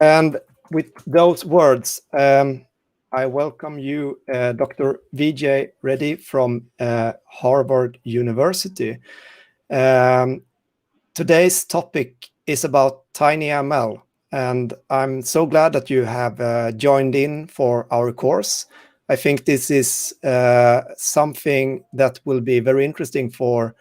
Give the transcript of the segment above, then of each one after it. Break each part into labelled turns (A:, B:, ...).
A: And with those words, I welcome you, Dr. Vijay Reddi from Harvard University. Um, Today's topic is about TinyML, and I'm so glad that you have joined in for our course. I think this is something that will be very interesting for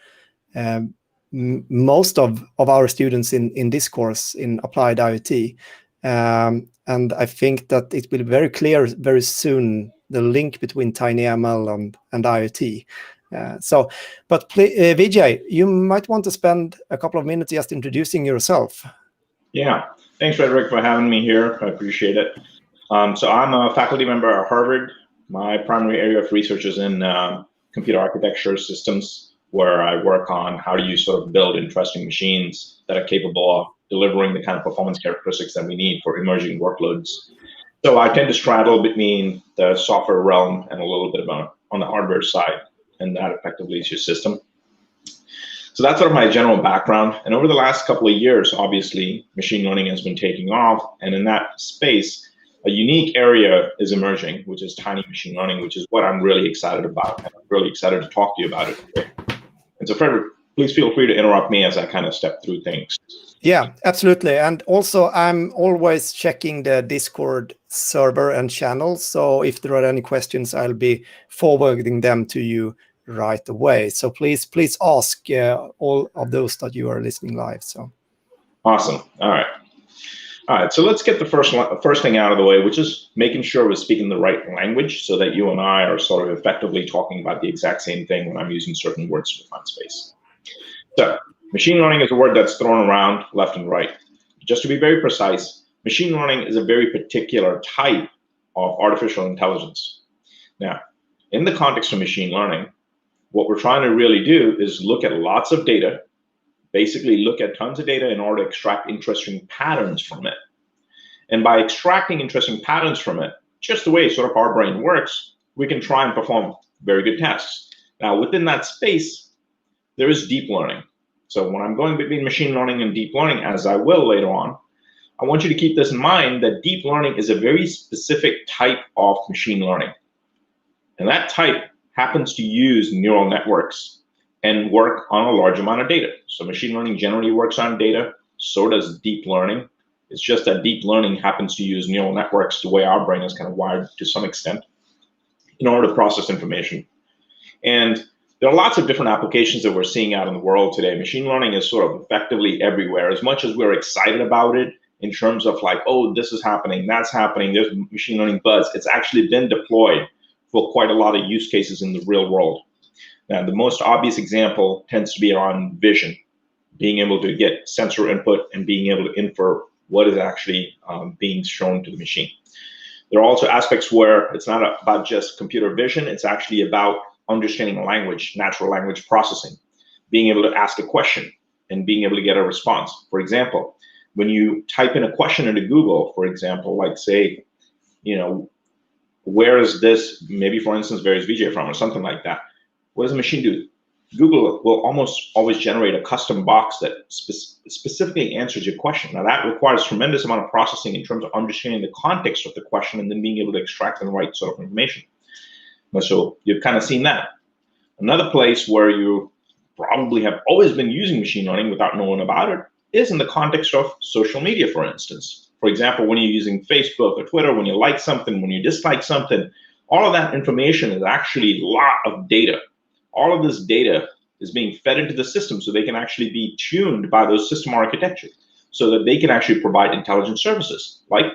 A: um, most of our students in this course in Applied IoT. And I think that it will be very clear very soon, the link between TinyML and IoT. But Vijay, you might want to spend a couple of minutes just introducing yourself.
B: Yeah, thanks, Frederick, for having me here. I appreciate it. So I'm a faculty member at Harvard. My primary area of research is in computer architecture systems, where I work on how do you sort of build interesting machines that are capable of delivering the kind of performance characteristics that we need for emerging workloads. So I tend to straddle between the software realm and a little bit about on the hardware side, and that effectively is your system. So that's sort of my general background. And over the last couple of years, obviously, machine learning has been taking off. And in that space, a unique area is emerging, which is tiny machine learning, which is what I'm really excited about. And I'm really excited to talk to you about it today. And so, Frederick, please feel free to interrupt me as I kind of step through things.
A: Yeah, absolutely. And also, I'm always checking the Discord server and channel. So if there are any questions, I'll be forwarding them to you right away. So please ask all of those that you are listening live. So
B: awesome. All right. So let's get the first thing out of the way, which is making sure we're speaking the right language so that you and I are sort of effectively talking about the exact same thing when I'm using certain words to define space. So machine learning is a word that's thrown around left and right. Just to be very precise, machine learning is a very particular type of artificial intelligence. Now, in the context of machine learning, what we're trying to really do is look at lots of data, basically look at tons of data in order to extract interesting patterns from it. And by extracting interesting patterns from it, just the way sort of our brain works, we can try and perform very good tasks. Now, within that space, there is deep learning. So when I'm going between machine learning and deep learning, as I will later on, I want you to keep this in mind that deep learning is a very specific type of machine learning. And that type happens to use neural networks and work on a large amount of data. So machine learning generally works on data, so does deep learning. It's just that deep learning happens to use neural networks the way our brain is kind of wired to some extent in order to process information. And there are lots of different applications that we're seeing out in the world today. Machine learning is sort of effectively everywhere. As much as we're excited about it in terms of like, oh, this is happening, that's happening, there's machine learning buzz, it's actually been deployed for quite a lot of use cases in the real world. Now, the most obvious example tends to be on vision, being able to get sensor input and being able to infer what is actually being shown to the machine. There are also aspects where it's not about just computer vision, it's actually about understanding language, natural language processing, being able to ask a question and being able to get a response. For example, when you type in a question into Google, for example, like say, where is this, maybe for instance, where is Vijay from or something like that, what does the machine do? Google will almost always generate a custom box that specifically answers your question. Now that requires tremendous amount of processing in terms of understanding the context of the question and then being able to extract the right sort of information. So you've kind of seen that. Another place where you probably have always been using machine learning without knowing about it is in the context of social media, for instance. For example, when you're using Facebook or Twitter, when you like something, when you dislike something, all of that information is actually a lot of data. All of this data is being fed into the system so they can actually be tuned by those system architecture so that they can actually provide intelligent services. Like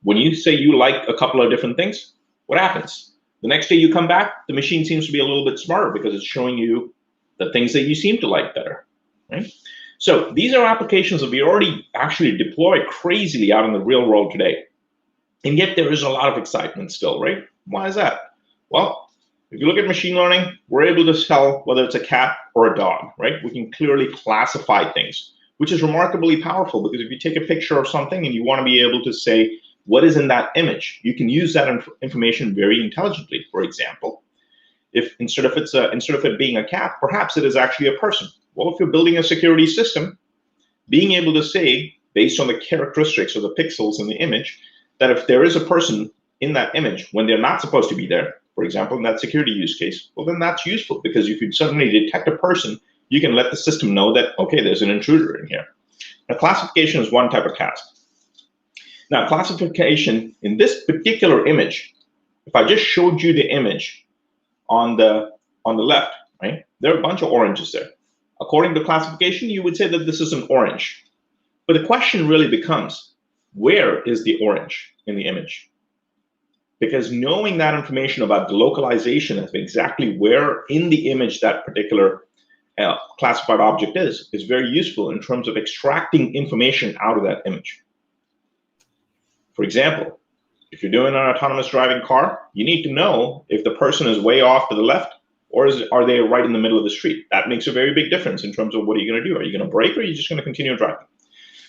B: when you say you like a couple of different things, what happens? The next day you come back, the machine seems to be a little bit smarter because it's showing you the things that you seem to like better, right? So these are applications that we already actually deploy crazily out in the real world today. And yet there is a lot of excitement still, right? Why is that? Well, if you look at machine learning, we're able to tell whether it's a cat or a dog, right? We can clearly classify things, which is remarkably powerful because if you take a picture of something and you want to be able to say, what is in that image? You can use that information very intelligently. For example, if instead of it being a cat, perhaps it is actually a person. Well, if you're building a security system, being able to say based on the characteristics of the pixels in the image, that if there is a person in that image when they're not supposed to be there, for example, in that security use case, well, then that's useful, because if you suddenly detect a person, you can let the system know that, okay, there's an intruder in here. Now, classification is one type of task. Now, classification in this particular image, if I just showed you the image on the left, right, there are a bunch of oranges there. According to classification, you would say that this is an orange. But the question really becomes, where is the orange in the image? Because knowing that information about the localization of exactly where in the image that particular classified object is very useful in terms of extracting information out of that image. For example, if you're doing an autonomous driving car, you need to know if the person is way off to the left, or are they right in the middle of the street. That makes a very big difference in terms of what are you going to do. Are you going to brake, or are you just going to continue driving?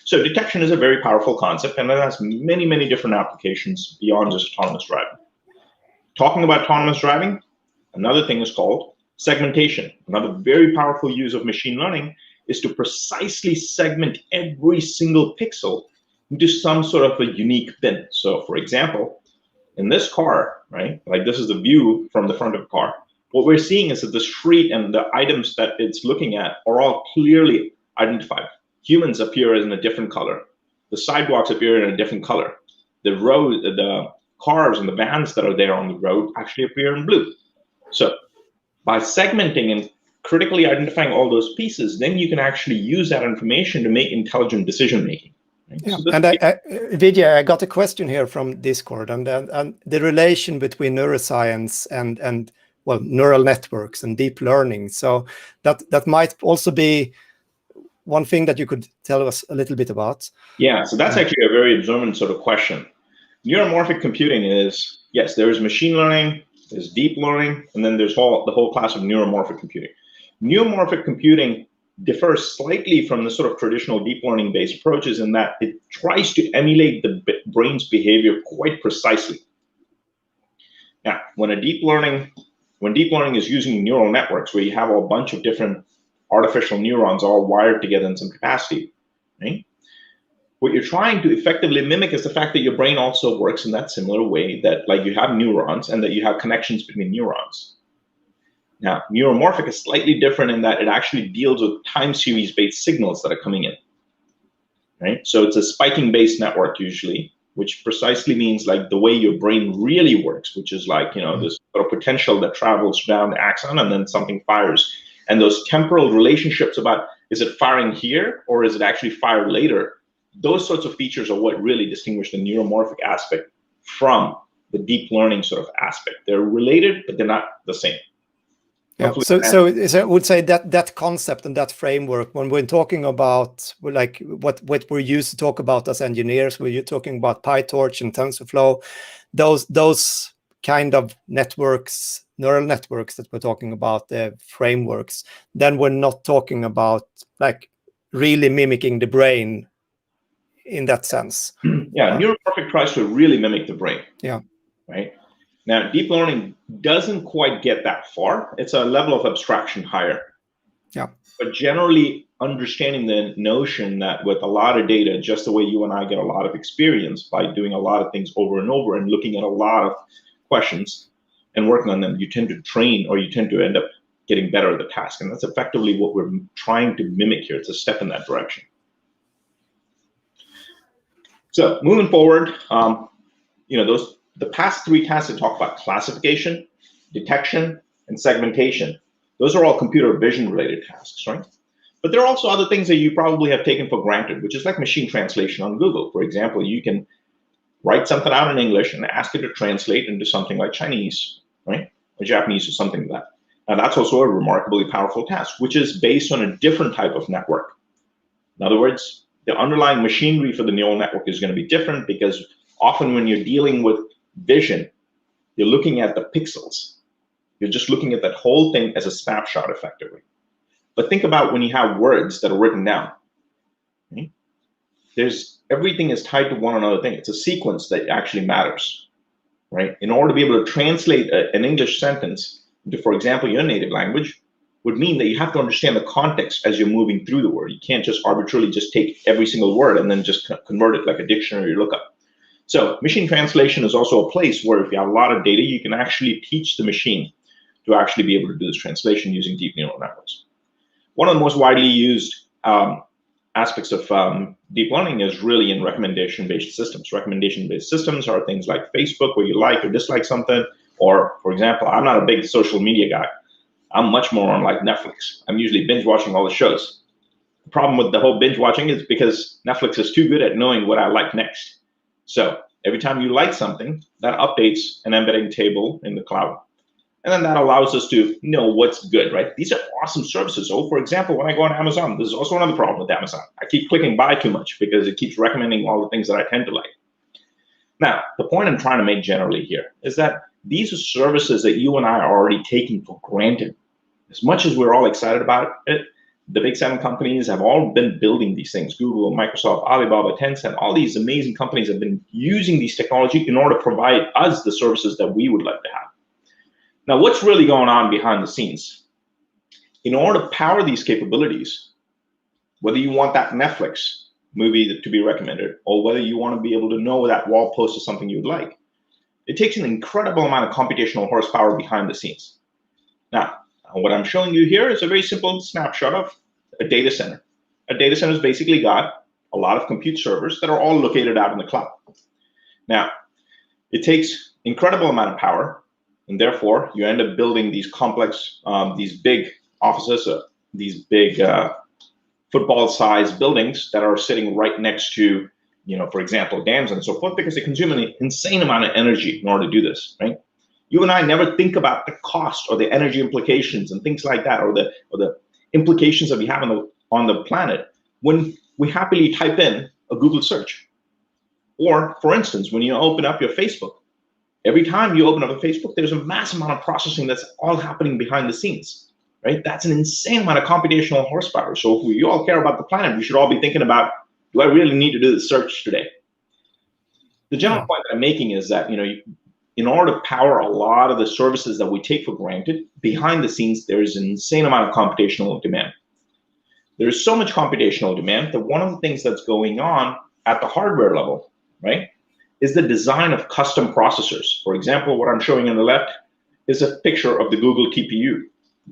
B: So detection is a very powerful concept, and it has many, many different applications beyond just autonomous driving. Talking about autonomous driving, another thing is called segmentation. Another very powerful use of machine learning is to precisely segment every single pixel into some sort of a unique bin. So for example, in this car, right, like this is the view from the front of the car, what we're seeing is that the street and the items that it's looking at are all clearly identified. Humans appear in a different color. The sidewalks appear in a different color. The road, the cars and the vans that are there on the road actually appear in blue. So by segmenting and critically identifying all those pieces, then you can actually use that information to make intelligent decision making. Right?
A: Yeah,
B: So
A: and Vijay, I got a question here from Discord, and the relation between neuroscience and well, neural networks and deep learning. So that might also be one thing that you could tell us a little bit about.
B: Yeah, so that's actually a very observant sort of question. Neuromorphic computing is, yes, there is machine learning, there's deep learning, and then there's the whole class of neuromorphic computing. Neuromorphic computing differs slightly from the sort of traditional deep learning based approaches in that it tries to emulate the brain's behavior quite precisely. Now, when deep learning is using neural networks where you have a bunch of different artificial neurons all wired together in some capacity, right? What you're trying to effectively mimic is the fact that your brain also works in that similar way, that like you have neurons and that you have connections between neurons. Now, neuromorphic is slightly different in that it actually deals with time series based signals that are coming in, right? So it's a spiking based network usually, which precisely means like the way your brain really works, which is like, this sort of potential that travels down the axon and then something fires. And those temporal relationships about, is it firing here or is it actually fired later? Those sorts of features are what really distinguish the neuromorphic aspect from the deep learning sort of aspect. They're related, but they're not the same.
A: Yeah. So I would say that concept and that framework, when we're talking about like what we're used to talk about as engineers, we're talking about PyTorch and TensorFlow, those kind of networks, neural networks that we're talking about, the frameworks, then we're not talking about like really mimicking the brain in that sense.
B: Yeah, neuromorphic tries to really mimic the brain.
A: Yeah.
B: Right? Now, deep learning doesn't quite get that far. It's a level of abstraction higher.
A: Yeah.
B: But generally understanding the notion that with a lot of data, just the way you and I get a lot of experience by doing a lot of things over and over and looking at a lot of questions and working on them, you tend to train, or you tend to end up getting better at the task. And that's effectively what we're trying to mimic here. It's a step in that direction. So moving forward, the past three tasks that talk about classification, detection, and segmentation, those are all computer vision related tasks, right? But there are also other things that you probably have taken for granted, which is like machine translation on Google. For example, you can write something out in English and ask it to translate into something like Chinese, right? Or Japanese or something like that. Now that's also a remarkably powerful task, which is based on a different type of network. In other words, the underlying machinery for the neural network is going to be different, because often when you're dealing with vision, you're looking at the pixels. You're just looking at that whole thing as a snapshot effectively. But think about when you have words that are written down. Okay? Everything is tied to one another thing. It's a sequence that actually matters, right? In order to be able to translate an English sentence into, for example, your native language, would mean that you have to understand the context as you're moving through the word. You can't just arbitrarily just take every single word and then just convert it like a dictionary lookup. So machine translation is also a place where if you have a lot of data, you can actually teach the machine to actually be able to do this translation using deep neural networks. One of the most widely used aspects of deep learning is really in recommendation-based systems. Recommendation-based systems are things like Facebook, where you like or dislike something, or, for example, I'm not a big social media guy. I'm much more on like Netflix. I'm usually binge watching all the shows. The problem with the whole binge watching is because Netflix is too good at knowing what I like next. So every time you like something, that updates an embedding table in the cloud. And then that allows us to know what's good, right? These are awesome services. So for example, when I go on Amazon, this is also another problem with Amazon. I keep clicking buy too much because it keeps recommending all the things that I tend to like. Now, the point I'm trying to make generally here is that these are services that you and I are already taking for granted. As much as we're all excited about it, the big 7 companies have all been building these things. Google, Microsoft, Alibaba, Tencent, all these amazing companies have been using these technology in order to provide us the services that we would like to have. Now, what's really going on behind the scenes? In order to power these capabilities, whether you want that Netflix movie to be recommended, or whether you want to be able to know that wall post is something you would like, it takes an incredible amount of computational horsepower behind the scenes. Now, what I'm showing you here is a very simple snapshot of a data center. A data center has basically got a lot of compute servers that are all located out in the cloud. Now, it takes incredible amount of power, and therefore you end up building these complex, these big offices, these big football-sized buildings that are sitting right next to, for example, dams and so forth, because they consume an insane amount of energy in order to do this, right? You and I never think about the cost or the energy implications and things like that, or the implications that we have on the planet when we happily type in a Google search. Or, for instance, when you open up your Facebook, every time you open up a Facebook, there's a massive amount of processing that's all happening behind the scenes, right? That's an insane amount of computational horsepower. So if we all care about the planet, we should all be thinking about, do I really need to do this search today? The general point that I'm making is that, in order to power a lot of the services that we take for granted, behind the scenes, there is an insane amount of computational demand. There is so much computational demand that one of the things that's going on at the hardware level, right, is the design of custom processors. For example, what I'm showing on the left is a picture of the Google TPU.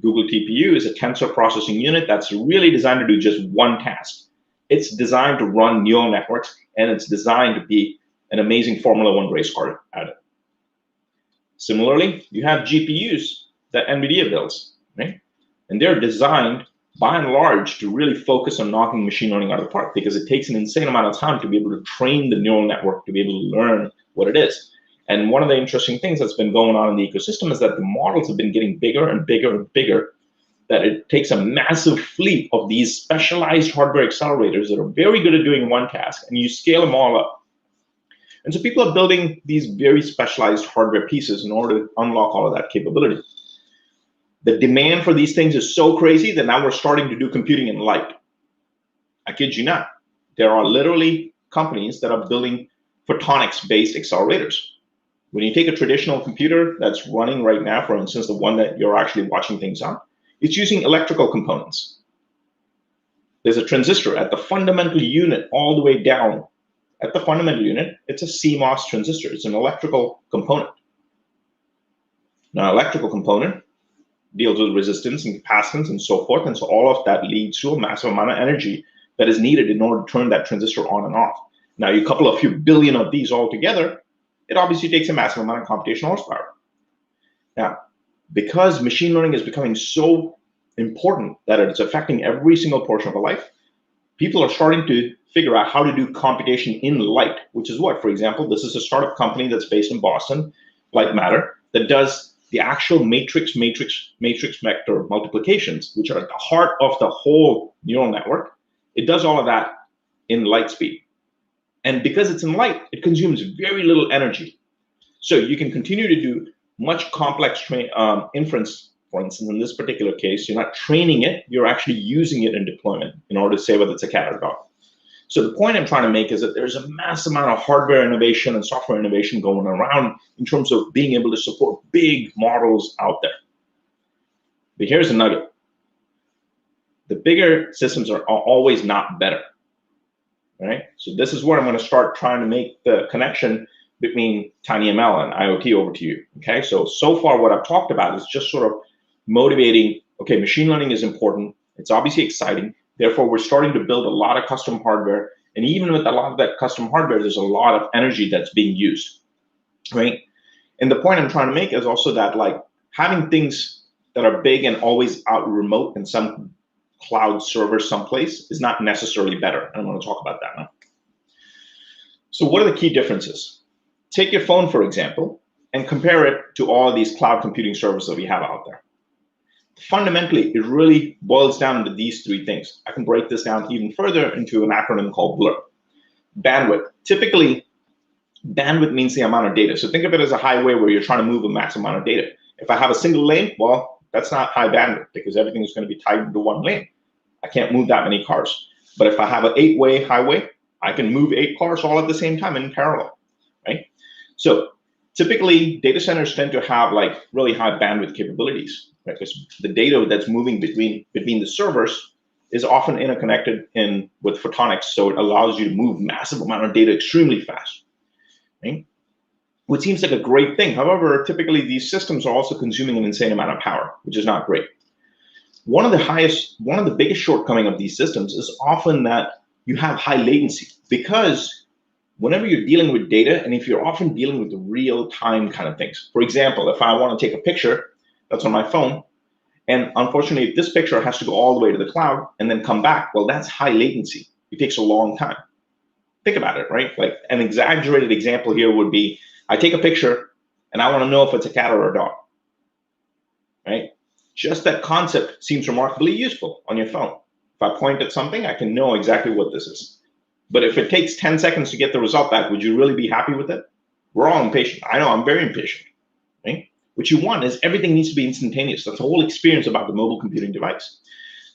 B: Google TPU is a tensor processing unit that's really designed to do just one task. It's designed to run neural networks, and it's designed to be an amazing Formula One race car at it. Similarly, you have GPUs that NVIDIA builds, right? And they're designed, by and large, to really focus on knocking machine learning out of the park, because it takes an insane amount of time to be able to train the neural network to be able to learn what it is. And one of the interesting things that's been going on in the ecosystem is that the models have been getting bigger and bigger and bigger, that it takes a massive fleet of these specialized hardware accelerators that are very good at doing one task, and you scale them all up. And so people are building these very specialized hardware pieces in order to unlock all of that capability. The demand for these things is so crazy that now we're starting to do computing in light. I kid you not. There are literally companies that are building photonics-based accelerators. When you take a traditional computer that's running right now, for instance, the one that you're actually watching things on, it's using electrical components. There's a transistor at the fundamental unit all the way down. At the fundamental unit, it's a CMOS transistor. It's an electrical component. Now, electrical component deals with resistance and capacitance and so forth, and so all of that leads to a massive amount of energy that is needed in order to turn that transistor on and off. Now, you couple a few billion of these all together, it obviously takes a massive amount of computational horsepower. Now, because machine learning is becoming so important that it's affecting every single portion of our life, people are starting to figure out how to do computation in light, which is what, for example, this is a startup company that's based in Boston, Light Matter, that does the actual matrix vector multiplications, which are at the heart of the whole neural network. It does all of that in light speed. And because it's in light, it consumes very little energy. So you can continue to do much complex inference. For instance, in this particular case, you're not training it, you're actually using it in deployment in order to say whether it's a cat or a dog. So the point I'm trying to make is that there's a massive amount of hardware innovation and software innovation going around in terms of being able to support big models out there. But here's the nugget. The bigger systems are always not better, right? So this is where I'm going to start trying to make the connection between TinyML and IoT over to you, okay? So far what I've talked about is just sort of motivating, okay, machine learning is important. It's obviously exciting. Therefore, we're starting to build a lot of custom hardware. And even with a lot of that custom hardware, there's a lot of energy that's being used, right? And the point I'm trying to make is also that like having things that are big and always out remote in some cloud server someplace is not necessarily better. And I'm going to talk about that now. So what are the key differences? Take your phone, for example, and compare it to all of these cloud computing servers that we have out there. Fundamentally, it really boils down into these three things. I can break this down even further into an acronym called BLUR. Bandwidth. Typically, bandwidth means the amount of data. So think of it as a highway where you're trying to move a massive amount of data. If I have a single lane, well, that's not high bandwidth because everything is going to be tied into one lane. I can't move that many cars. But if I have an 8-way highway, I can move 8 cars all at the same time in parallel, right? So typically, data centers tend to have like really high bandwidth capabilities, right? Because the data that's moving between the servers is often interconnected with photonics, so it allows you to move massive amount of data extremely fast, right? Which seems like a great thing. However, typically these systems are also consuming an insane amount of power, which is not great. One of the biggest shortcomings of these systems is often that you have high latency because whenever you're dealing with data, and if you're often dealing with the real-time kind of things. For example, if I want to take a picture that's on my phone, and unfortunately, if this picture has to go all the way to the cloud and then come back, well, that's high latency. It takes a long time. Think about it, right? Like an exaggerated example here would be, I take a picture and I want to know if it's a cat or a dog, right? Just that concept seems remarkably useful on your phone. If I point at something, I can know exactly what this is. But if it takes 10 seconds to get the result back, would you really be happy with it? We're all impatient. I know, I'm very impatient, right? What you want is everything needs to be instantaneous. That's the whole experience about the mobile computing device.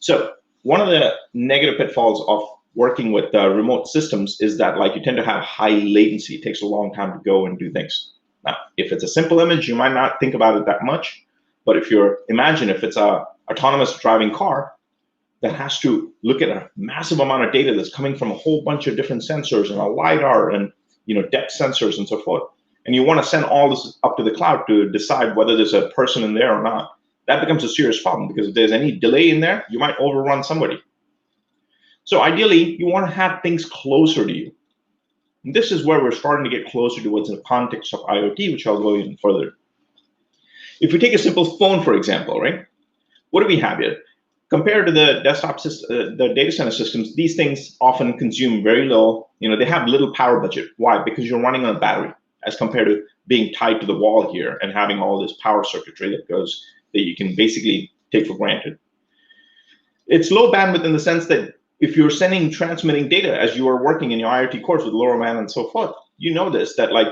B: So one of the negative pitfalls of working with remote systems is that like you tend to have high latency. It takes a long time to go and do things. Now, if it's a simple image, you might not think about it that much. But imagine if it's a autonomous driving car that has to look at a massive amount of data that's coming from a whole bunch of different sensors and a LiDAR and depth sensors and so forth. And you want to send all this up to the cloud to decide whether there's a person in there or not. That becomes a serious problem because if there's any delay in there, you might overrun somebody. So ideally, you want to have things closer to you. And this is where we're starting to get closer to what's in the context of IoT, which I'll go even further. If we take a simple phone, for example, right? What do we have here? Compared to the desktop system, the data center systems, these things often consume very little, they have little power budget. Why? Because you're running on a battery as compared to being tied to the wall here and having all this power circuitry that you can basically take for granted. It's low bandwidth in the sense that if you're transmitting data as you are working in your IoT course with LoRaWAN and so forth, you know this, that like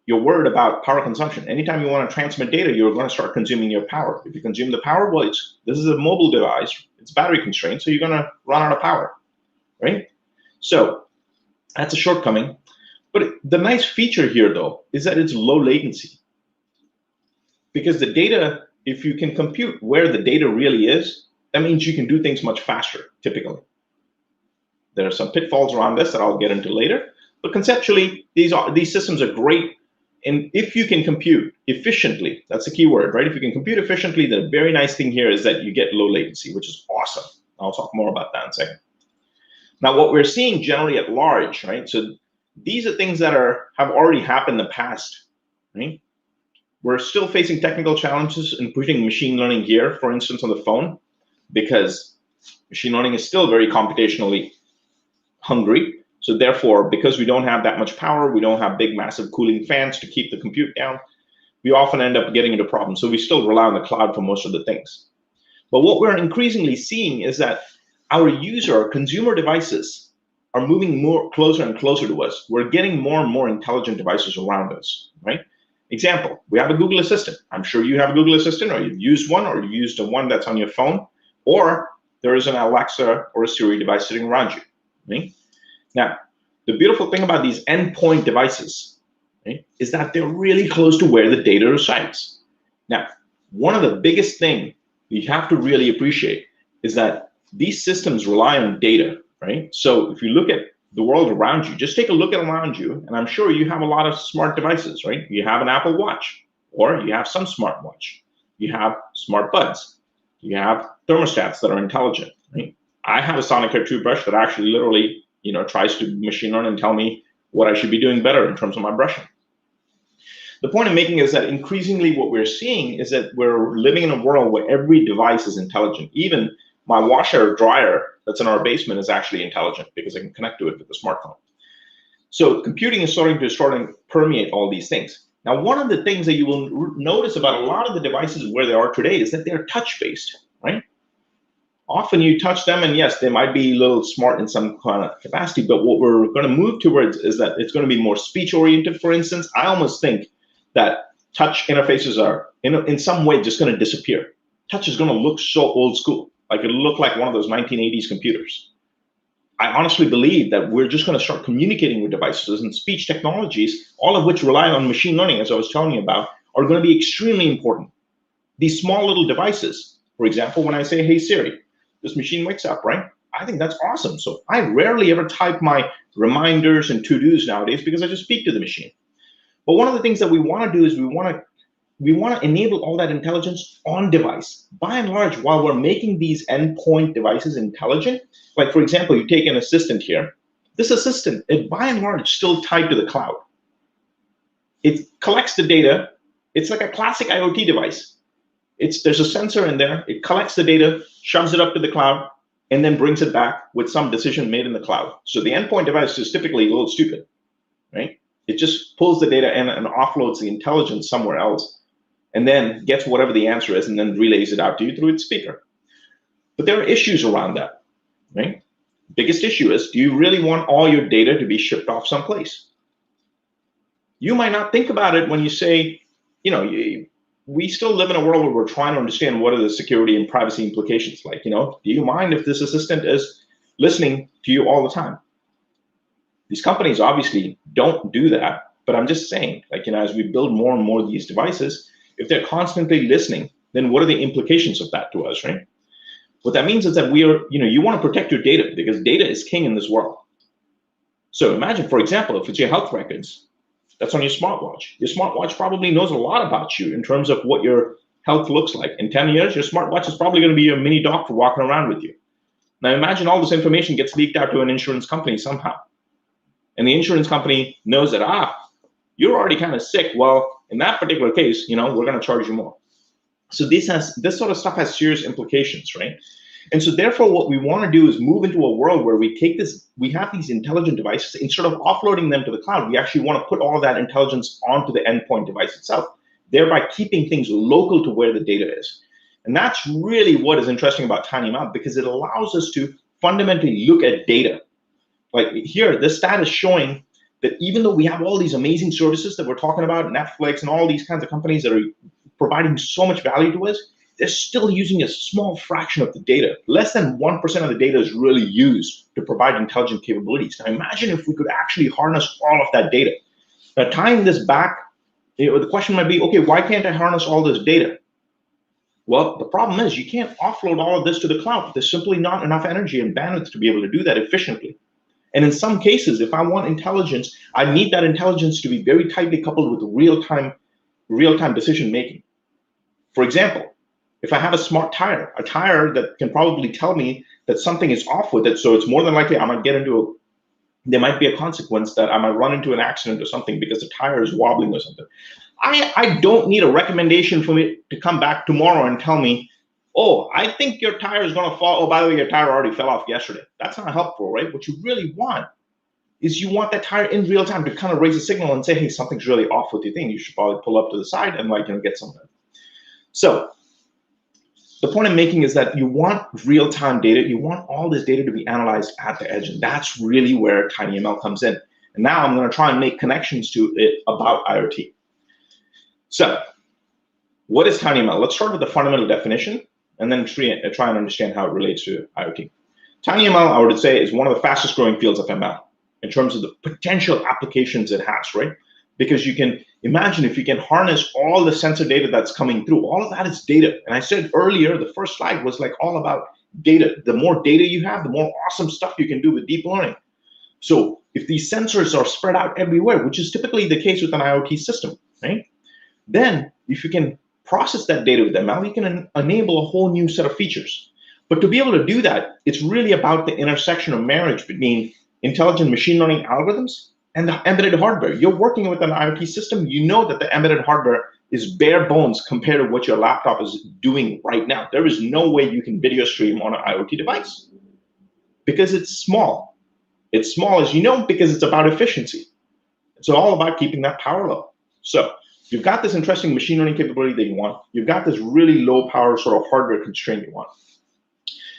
B: you're worried about power consumption. Anytime you want to transmit data, you're going to start consuming your power. If you consume the power, well, this is a mobile device. It's battery constrained, so you're going to run out of power, right? So that's a shortcoming. But the nice feature here, though, is that it's low latency. Because the data, if you can compute where the data really is, that means you can do things much faster, typically. There are some pitfalls around this that I'll get into later. But conceptually, these systems are great. And if you can compute efficiently, that's the key word, right? If you can compute efficiently, the very nice thing here is that you get low latency, which is awesome. I'll talk more about that in a second. Now, what we're seeing generally at large, right? So these are things that have already happened in the past, right? We're still facing technical challenges in putting machine learning here, for instance, on the phone, because machine learning is still very computationally hungry. So therefore, because we don't have that much power, we don't have big, massive cooling fans to keep the compute down, we often end up getting into problems. So we still rely on the cloud for most of the things. But what we're increasingly seeing is that our consumer devices are moving more closer and closer to us. We're getting more and more intelligent devices around us, right? Example, we have a Google Assistant. I'm sure you have a Google Assistant, or you've used one, or you've used one that's on your phone, or there is an Alexa or a Siri device sitting around you, right? Now, the beautiful thing about these endpoint devices, right, is that they're really close to where the data resides. Now, one of the biggest things you have to really appreciate is that these systems rely on data, right? So if you look at the world around you, just take a look at around you, and I'm sure you have a lot of smart devices, right? You have an Apple Watch, or you have some smartwatch. You have smart buds. You have thermostats that are intelligent, right? I have a Sonicare toothbrush that actually literally, tries to machine learn and tell me what I should be doing better in terms of my brushing. The point I'm making is that increasingly what we're seeing is that we're living in a world where every device is intelligent. Even my washer or dryer that's in our basement is actually intelligent because I can connect to it with the smartphone. So computing is starting to permeate all these things. Now, one of the things that you will notice about a lot of the devices where they are today is that they're touch-based, right? Often you touch them, and yes, they might be a little smart in some kind of capacity, but what we're going to move towards is that it's going to be more speech-oriented, for instance. I almost think that touch interfaces are, in some way, just going to disappear. Touch is going to look so old school, like it'll look like one of those 1980s computers. I honestly believe that we're just going to start communicating with devices, and speech technologies, all of which rely on machine learning, as I was telling you about, are going to be extremely important. These small little devices, for example, when I say, hey Siri, this machine wakes up, right? I think that's awesome. So I rarely ever type my reminders and to-dos nowadays because I just speak to the machine. But one of the things that we want to do is we want to enable all that intelligence on device. By and large, while we're making these endpoint devices intelligent, like for example, you take an assistant here. This assistant, it by and large still tied to the cloud. It collects the data. It's like a classic IoT device. There's a sensor in there. It collects the data, shoves it up to the cloud, and then brings it back with some decision made in the cloud. So the endpoint device is typically a little stupid, right? It just pulls the data in and offloads the intelligence somewhere else, and then gets whatever the answer is and then relays it out to you through its speaker. But there are issues around that, right? Biggest issue is, do you really want all your data to be shipped off someplace? You might not think about it when you say, we still live in a world where we're trying to understand what are the security and privacy implications. Like, do you mind if this assistant is listening to you all the time? These companies obviously don't do that, but I'm just saying, like, as we build more and more of these devices, if they're constantly listening, then what are the implications of that to us, right? What that means is that you want to protect your data because data is king in this world. So imagine, for example, if it's your health records, that's on your smartwatch. Your smartwatch probably knows a lot about you in terms of what your health looks like. In 10 years, your smartwatch is probably going to be your mini doctor walking around with you. Now imagine all this information gets leaked out to an insurance company somehow. And the insurance company knows that, you're already kind of sick. Well, in that particular case, we're going to charge you more. So this sort of stuff has serious implications, right? And so therefore, what we want to do is move into a world where we have these intelligent devices. Instead of offloading them to the cloud, we actually want to put all of that intelligence onto the endpoint device itself, thereby keeping things local to where the data is. And that's really what is interesting about TinyML, because it allows us to fundamentally look at data. Like here, this stat is showing that even though we have all these amazing services that we're talking about, Netflix and all these kinds of companies that are providing so much value to us, they're still using a small fraction of the data. Less than 1% of the data is really used to provide intelligent capabilities. Now imagine if we could actually harness all of that data. Now tying this back, the question might be, okay, why can't I harness all this data? Well, the problem is you can't offload all of this to the cloud. There's simply not enough energy and bandwidth to be able to do that efficiently. And in some cases, if I want intelligence, I need that intelligence to be very tightly coupled with real-time decision making. For example, if I have a smart tire, a tire that can probably tell me that something is off with it, so it's more than likely there might be a consequence that I might run into an accident or something because the tire is wobbling or something. I don't need a recommendation for me to come back tomorrow and tell me, oh, I think your tire is going to fall. Oh, by the way, your tire already fell off yesterday. That's not helpful, right? What you really want is you want that tire in real time to kind of raise a signal and say, hey, something's really off with your thing. You should probably pull up to the side and get something. So the point I'm making is that you want real-time data. You want all this data to be analyzed at the edge. And that's really where TinyML comes in. And now I'm going to try and make connections to it about IoT. So what is TinyML? Let's start with the fundamental definition and then try and understand how it relates to IoT. TinyML, I would say, is one of the fastest growing fields of ML in terms of the potential applications it has, right? Because you can imagine if you can harness all the sensor data that's coming through, all of that is data. And I said earlier, the first slide was like all about data. The more data you have, the more awesome stuff you can do with deep learning. So if these sensors are spread out everywhere, which is typically the case with an IoT system, right? Then if you can process that data with ML, you can enable a whole new set of features. But to be able to do that, it's really about the intersection of marriage between intelligent machine learning algorithms and the embedded hardware. You're working with an IoT system, you know that the embedded hardware is bare bones compared to what your laptop is doing right now. There is no way you can video stream on an IoT device because it's small. It's small, as you know, because it's about efficiency. It's all about keeping that power low. So you've got this interesting machine learning capability that you want. You've got this really low power sort of hardware constraint you want.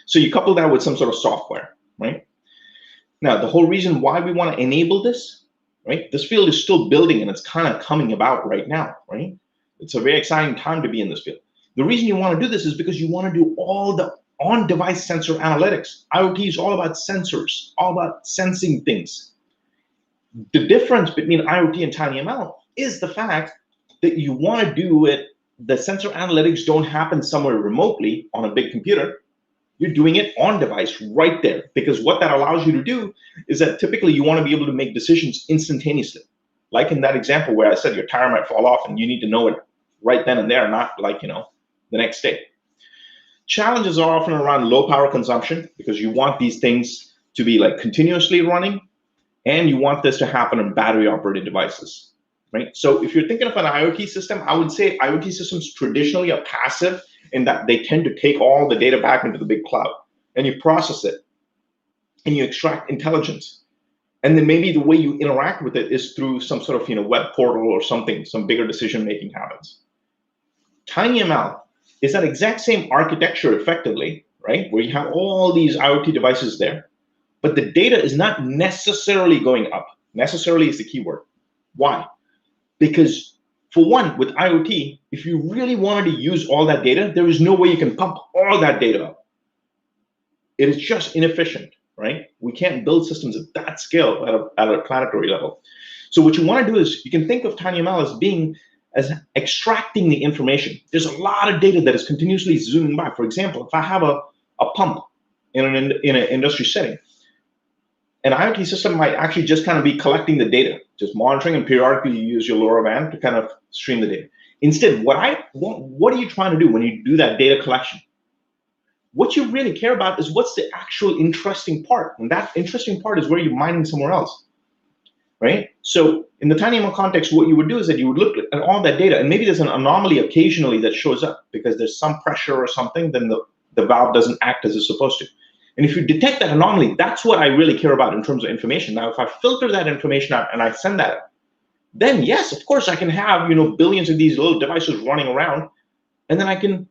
B: So you couple that with some sort of software, right? Now, the whole reason why we want to enable this, right? This field is still building and it's kind of coming about right now, right? It's a very exciting time to be in this field. The reason you want to do this is because you want to do all the on-device sensor analytics. IoT is all about sensors, all about sensing things. The difference between IoT and TinyML is the fact that you want to do it, the sensor analytics don't happen somewhere remotely on a big computer. You're doing it on device right there, because what that allows you to do is that typically you want to be able to make decisions instantaneously. Like in that example where I said your tire might fall off and you need to know it right then and there, not like, the next day. Challenges are often around low power consumption because you want these things to be like continuously running, and you want this to happen on battery operated devices, right? So if you're thinking of an IoT system, I would say IoT systems traditionally are passive in that they tend to take all the data back into the big cloud and you process it and you extract intelligence. And then maybe the way you interact with it is through some sort of web portal or something, some bigger decision-making habits. TinyML is that exact same architecture effectively, right? Where you have all these IoT devices there, but the data is not necessarily going up. Necessarily is the key word. Why? Because for one, with IoT, if you really wanted to use all that data, there is no way you can pump all that data up. It is just inefficient, right? We can't build systems at that scale at a planetary level. So what you want to do is you can think of TinyML as extracting the information. There's a lot of data that is continuously zooming by. For example, if I have a pump in an industry setting, an IoT system might actually just kind of be collecting the data, just monitoring, and periodically you use your LoRaWAN to kind of stream the data. Instead, what are you trying to do when you do that data collection? What you really care about is what's the actual interesting part, and that interesting part is where you're mining somewhere else, right? So in the TinyML context, what you would do is that you would look at all that data, and maybe there's an anomaly occasionally that shows up because there's some pressure or something, then the valve doesn't act as it's supposed to. And if you detect that anomaly, that's what I really care about in terms of information. Now, if I filter that information out and I send that out, then yes, of course, I can have billions of these little devices running around, and then I can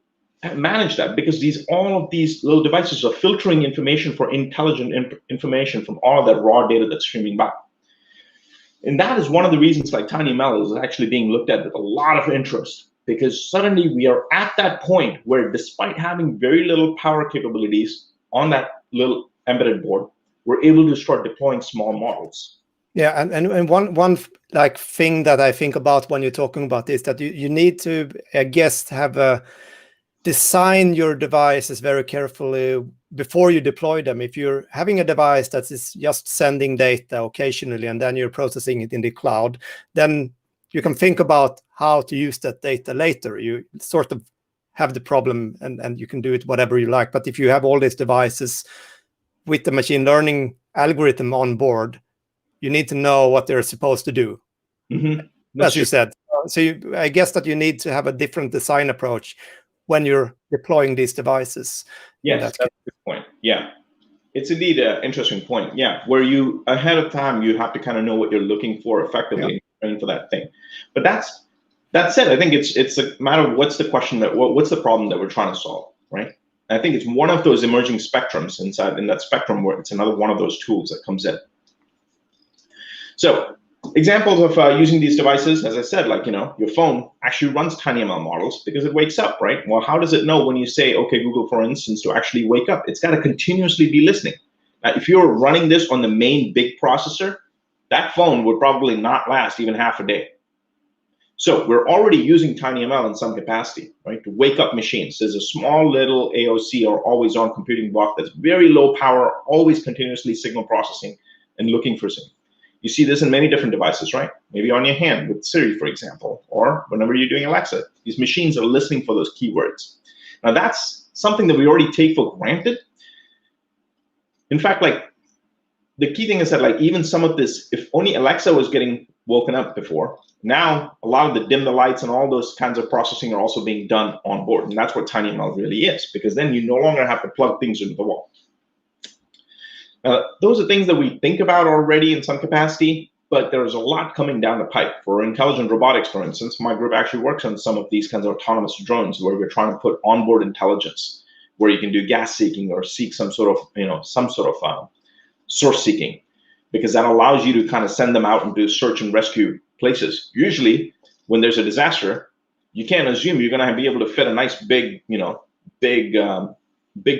B: manage that because all of these little devices are filtering information for intelligent information from all of that raw data that's streaming by. And that is one of the reasons like TinyML is actually being looked at with a lot of interest, because suddenly we are at that point where despite having very little power capabilities on that little embedded board, we're able to start deploying small models.
A: Yeah, and one like thing that I think about when you're talking about this, that you need to, I guess, have design your devices very carefully before you deploy them. If you're having a device that is just sending data occasionally and then you're processing it in the cloud, then you can think about how to use that data later. You sort of have the problem and you can do it whatever you like. But if you have all these devices with the machine learning algorithm on board, you need to know what they're supposed to do. As you said. So I guess that you need to have a different design approach when you're deploying these devices.
B: Yes, that's a good point. Yeah, it's indeed an interesting point. Yeah, where you ahead of time, you have to kind of know what you're looking for effectively and for that thing. But that said, I think it's a matter of what's the question what's the problem that we're trying to solve, right? And I think it's one of those emerging spectrums in that spectrum where it's another one of those tools that comes in. So examples of using these devices, as I said, like, your phone actually runs TinyML models because it wakes up, right? Well, how does it know when you say, okay, Google, for instance, to actually wake up? It's got to continuously be listening. Now, if you're running this on the main big processor, that phone would probably not last even half a day. So we're already using TinyML in some capacity, right, to wake up machines. There's a small little AOC, or always on computing block, that's very low power, always continuously signal processing and looking for signal. You see this in many different devices, right? Maybe on your hand with Siri, for example, or whenever you're doing Alexa. These machines are listening for those keywords. Now that's something that we already take for granted. In fact, like, the key thing is that, like, even some of this, if only Alexa was getting woken up before, now a lot of the dim the lights and all those kinds of processing are also being done on board. And that's what TinyML really is, because then you no longer have to plug things into the wall. Those are things that we think about already in some capacity, but there's a lot coming down the pipe. For intelligent robotics, for instance, my group actually works on some of these kinds of autonomous drones where we're trying to put onboard intelligence, where you can do gas seeking or seek some sort of, source seeking, because that allows you to kind of send them out and do search and rescue places. Usually, when there's a disaster, you can't assume you're going to be able to fit a nice big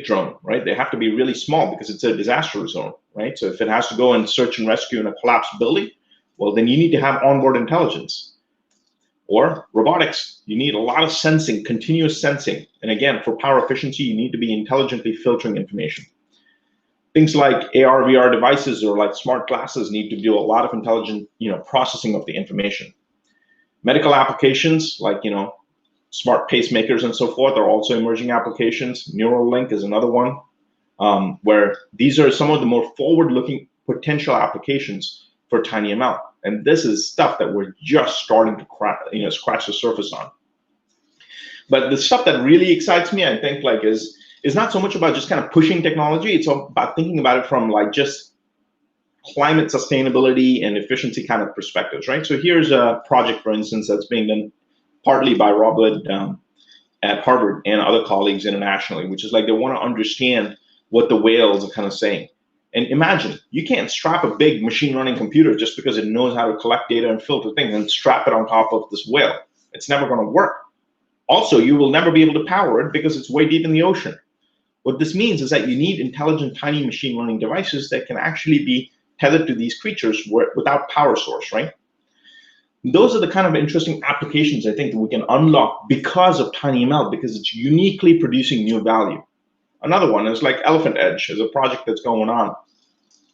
B: drone, right? They have to be really small because it's a disaster zone, right? So if it has to go and search and rescue in a collapsed building, well, then you need to have onboard intelligence. Or robotics, you need a lot of sensing, continuous sensing. And again, for power efficiency, you need to be intelligently filtering information. Things like AR, VR devices or like smart glasses need to do a lot of intelligent, processing of the information. Medical applications like, smart pacemakers and so forth are also emerging applications. Neuralink is another one, where these are some of the more forward-looking potential applications for TinyML. And this is stuff that we're just starting to scratch the surface on. But the stuff that really excites me, I think, like, is not so much about just kind of pushing technology. It's about thinking about it from like just climate sustainability and efficiency kind of perspectives, right? So here's a project, for instance, that's being done partly by Rob Wood at Harvard and other colleagues internationally, which is like they want to understand what the whales are kind of saying. And imagine, you can't strap a big machine learning computer just because it knows how to collect data and filter things and strap it on top of this whale. It's never going to work. Also, you will never be able to power it because it's way deep in the ocean. What this means is that you need intelligent, tiny machine learning devices that can actually be tethered to these creatures without power source, right? Those are the kind of interesting applications I think that we can unlock because of TinyML, because it's uniquely producing new value. Another one is like Elephant Edge, is a project that's going on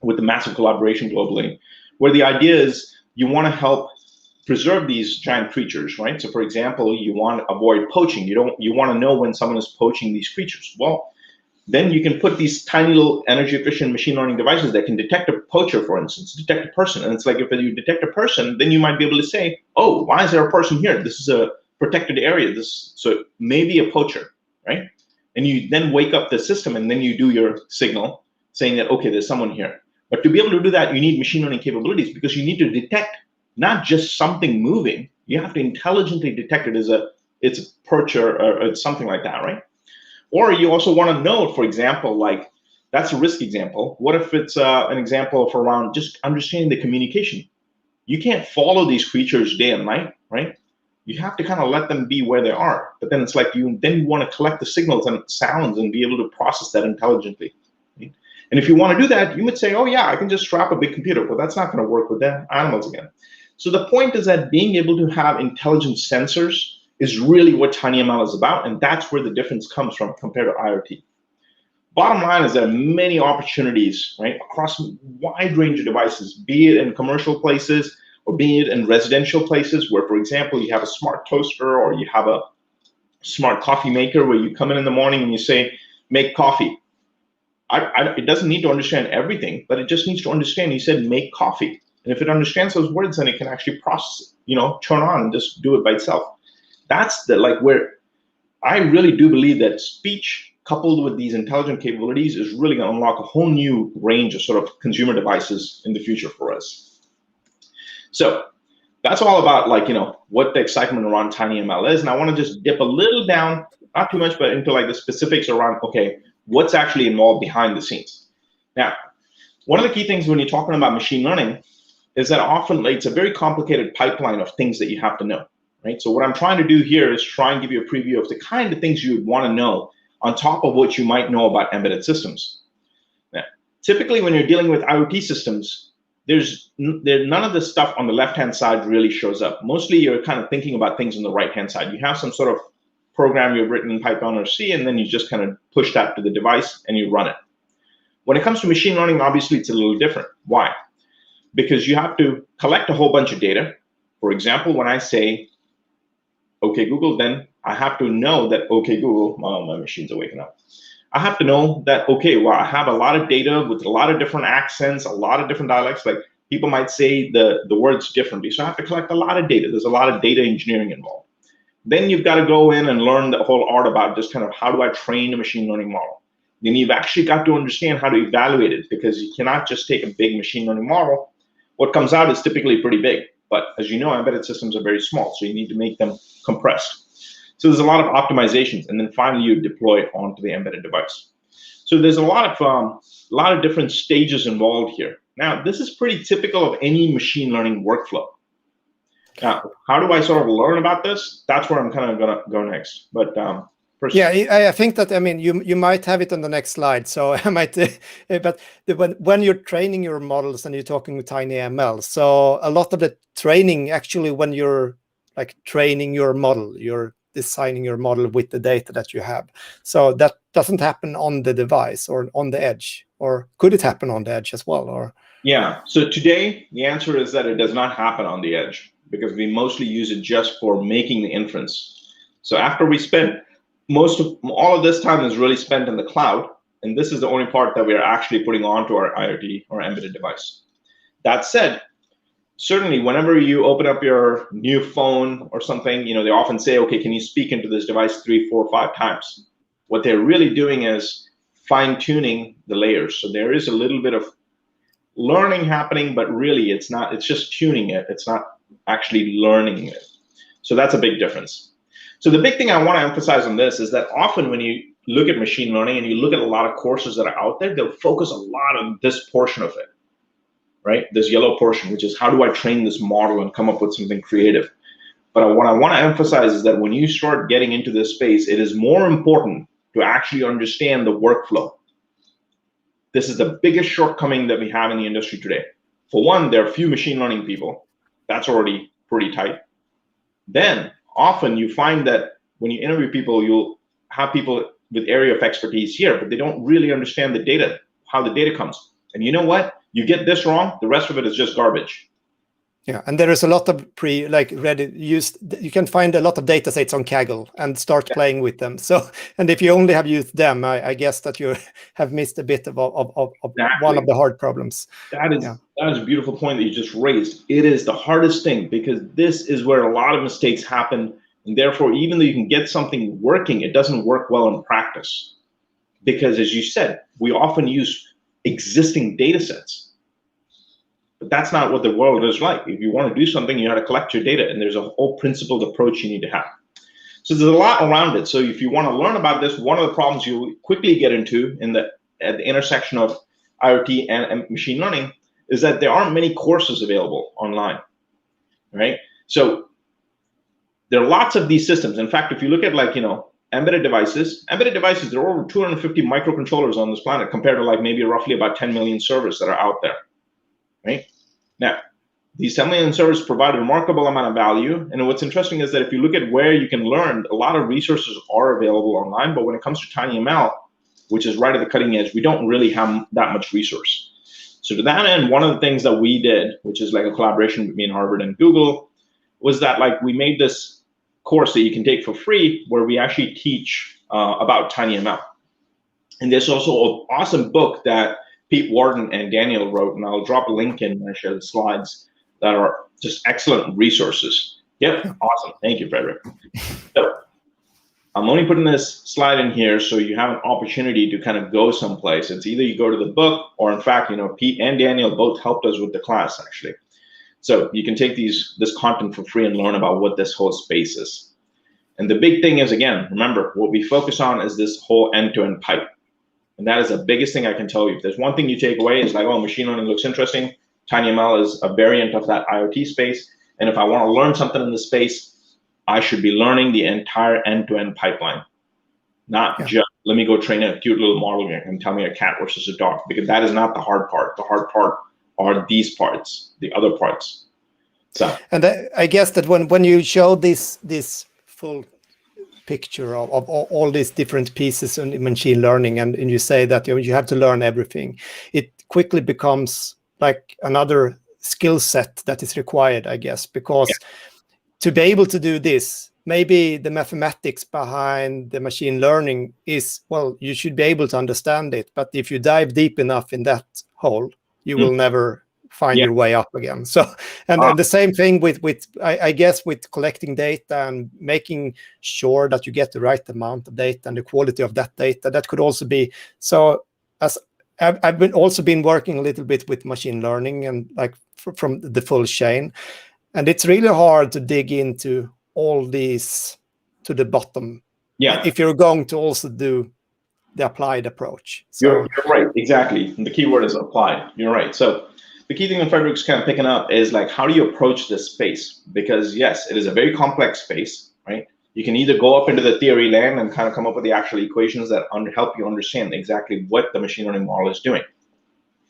B: with the massive collaboration globally, where the idea is you want to help preserve these giant creatures, right? So for example, you want to avoid poaching. You want to know when someone is poaching these creatures. Well, then you can put these tiny little energy efficient machine learning devices that can detect a poacher, for instance, detect a person. And it's like, if you detect a person, then you might be able to say, oh, why is there a person here? This is a protected area. So maybe a poacher, right? And you then wake up the system and then you do your signal saying that, okay, there's someone here. But to be able to do that, you need machine learning capabilities, because you need to detect not just something moving. You have to intelligently detect it as it's a poacher or something like that, right? Or you also want to know, for example, like, that's a risk example. What if it's an example of around just understanding the communication? You can't follow these creatures day and night, right? You have to kind of let them be where they are. But then it's like you want to collect the signals and sounds and be able to process that intelligently. Right? And if you want to do that, you would say, oh yeah, I can just strap a big computer. But that's not going to work with the animals again. So the point is that being able to have intelligent sensors is really what TinyML is about, and that's where the difference comes from compared to IoT. Bottom line is there are many opportunities, right, across a wide range of devices, be it in commercial places or be it in residential places where, for example, you have a smart toaster or you have a smart coffee maker where you come in the morning and you say, make coffee. It doesn't need to understand everything, but it just needs to understand, you said, make coffee. And if it understands those words, then it can actually process, turn on and just do it by itself. That's where I really do believe that speech coupled with these intelligent capabilities is really going to unlock a whole new range of sort of consumer devices in the future for us. So that's all about what the excitement around TinyML is. And I want to just dip a little down, not too much, but into the specifics around, okay, what's actually involved behind the scenes. Now, one of the key things when you're talking about machine learning is that often it's a very complicated pipeline of things that you have to know. Right? So what I'm trying to do here is try and give you a preview of the kind of things you would want to know on top of what you might know about embedded systems. Now, typically when you're dealing with IoT systems, none of the stuff on the left-hand side really shows up. Mostly you're kind of thinking about things on the right-hand side. You have some sort of program you've written in Python or C, and then you just kind of push that to the device and you run it. When it comes to machine learning, obviously it's a little different. Why? Because you have to collect a whole bunch of data. For example, when I say, okay, Google, then I have to know that, okay, Google, oh, my machine's waking up. I have to know that, okay, well, I have a lot of data with a lot of different accents, a lot of different dialects. Like people might say the words differently. So I have to collect a lot of data. There's a lot of data engineering involved. Then you've got to go in and learn the whole art about just kind of how do I train a machine learning model. Then you've actually got to understand how to evaluate it, because you cannot just take a big machine learning model. What comes out is typically pretty big. But as you know, embedded systems are very small, so you need to make them compressed. So there's a lot of optimizations, and then finally you deploy it onto the embedded device. So there's a lot of different stages involved here. Now, this is pretty typical of any machine learning workflow. Now, how do I sort of learn about this? That's where I'm kind of gonna go next. But
A: yeah, I think that, I mean, you might have it on the next slide. So I might, but when you're training your models and you're talking with TinyML, so a lot of the training actually, when you're like training your model, you're designing your model with the data that you have. So that doesn't happen on the device or on the edge, or could it happen on the edge as well? Or
B: yeah, so today the answer is that it does not happen on the edge, because we mostly use it just for making the inference. So after we spend all of this time is really spent in the cloud, and this is the only part that we are actually putting onto our IoT or embedded device. That said, certainly whenever you open up your new phone or something, they often say, okay, can you speak into this device 3, 4, 5 times? What they're really doing is fine-tuning the layers. So there is a little bit of learning happening, but really it's just tuning it. It's not actually learning it. So that's a big difference. So the big thing I want to emphasize on this is that often when you look at machine learning and you look at a lot of courses that are out there, they'll focus a lot on this portion of it, right? This yellow portion, which is how do I train this model and come up with something creative? But what I want to emphasize is that when you start getting into this space, it is more important to actually understand the workflow. This is the biggest shortcoming that we have in the industry today. For one, there are few machine learning people. That's already pretty tight. Then often you find that when you interview people, you'll have people with area of expertise here, but they don't really understand the data, how the data comes. And you know what? You get this wrong, the rest of it is just garbage.
A: Yeah, and there is a lot of ready used. You can find a lot of data sets on Kaggle and start playing with them. So, and if you only have used them, I guess that you have missed a bit of
B: Exactly.
A: one of the hard problems.
B: That is a beautiful point that you just raised. It is the hardest thing, because this is where a lot of mistakes happen, and therefore, even though you can get something working, it doesn't work well in practice, because as you said, we often use existing data sets. But that's not what the world is like. If you want to do something, you have to collect your data, and there's a whole principled approach you need to have. So there's a lot around it. So if you want to learn about this, one of the problems you quickly get into at the intersection of IoT and machine learning is that there aren't many courses available online, right? So there are lots of these systems. In fact, if you look at embedded devices, there are over 250 microcontrollers on this planet compared to maybe roughly about 10 million servers that are out there. Right? Now, these 10 million servers provide a remarkable amount of value. And what's interesting is that if you look at where you can learn, a lot of resources are available online. But when it comes to TinyML, which is right at the cutting edge, we don't really have that much resource. So to that end, one of the things that we did, which is like a collaboration between Harvard and Google, was that we made this course that you can take for free, where we actually teach about TinyML. And there's also an awesome book that Pete Warden and Daniel wrote, and I'll drop a link in when I share the slides, that are just excellent resources. Yep, awesome. Thank you, Frederick. So I'm only putting this slide in here so you have an opportunity to kind of go someplace. It's either you go to the book, or in fact, Pete and Daniel both helped us with the class, actually. So you can take this content for free and learn about what this whole space is. And the big thing is, again, remember, what we focus on is this whole end-to-end pipe. And that is the biggest thing I can tell you. If there's one thing you take away, is oh, machine learning looks interesting. TinyML is a variant of that IoT space. And if I want to learn something in this space, I should be learning the entire end-to-end pipeline. Not just, let me go train a cute little model and tell me a cat versus a dog, because that is not the hard part. The hard part are these parts, the other parts. So,
A: and I guess that when you show this full picture of all these different pieces in machine learning, and you say that you have to learn everything, it quickly becomes like another skill set that is required, I guess, because to be able to do this, maybe the mathematics behind the machine learning is, well, you should be able to understand it, but if you dive deep enough in that hole, you will never find your way up again. So, and the same thing with I guess with collecting data and making sure that you get the right amount of data and the quality of that data. That could also be so. As I've been working a little bit with machine learning and like from the full chain, and it's really hard to dig into all these to the bottom.
B: yeah,
A: If you're going to also do the applied approach. So
B: you're right, exactly. And the key word is applied. You're right. So the key thing that Frederick's kind of picking up is like, how do you approach this space? Because yes, it is a very complex space, right? You can either go up into the theory land and kind of come up with the actual equations that help you understand exactly what the machine learning model is doing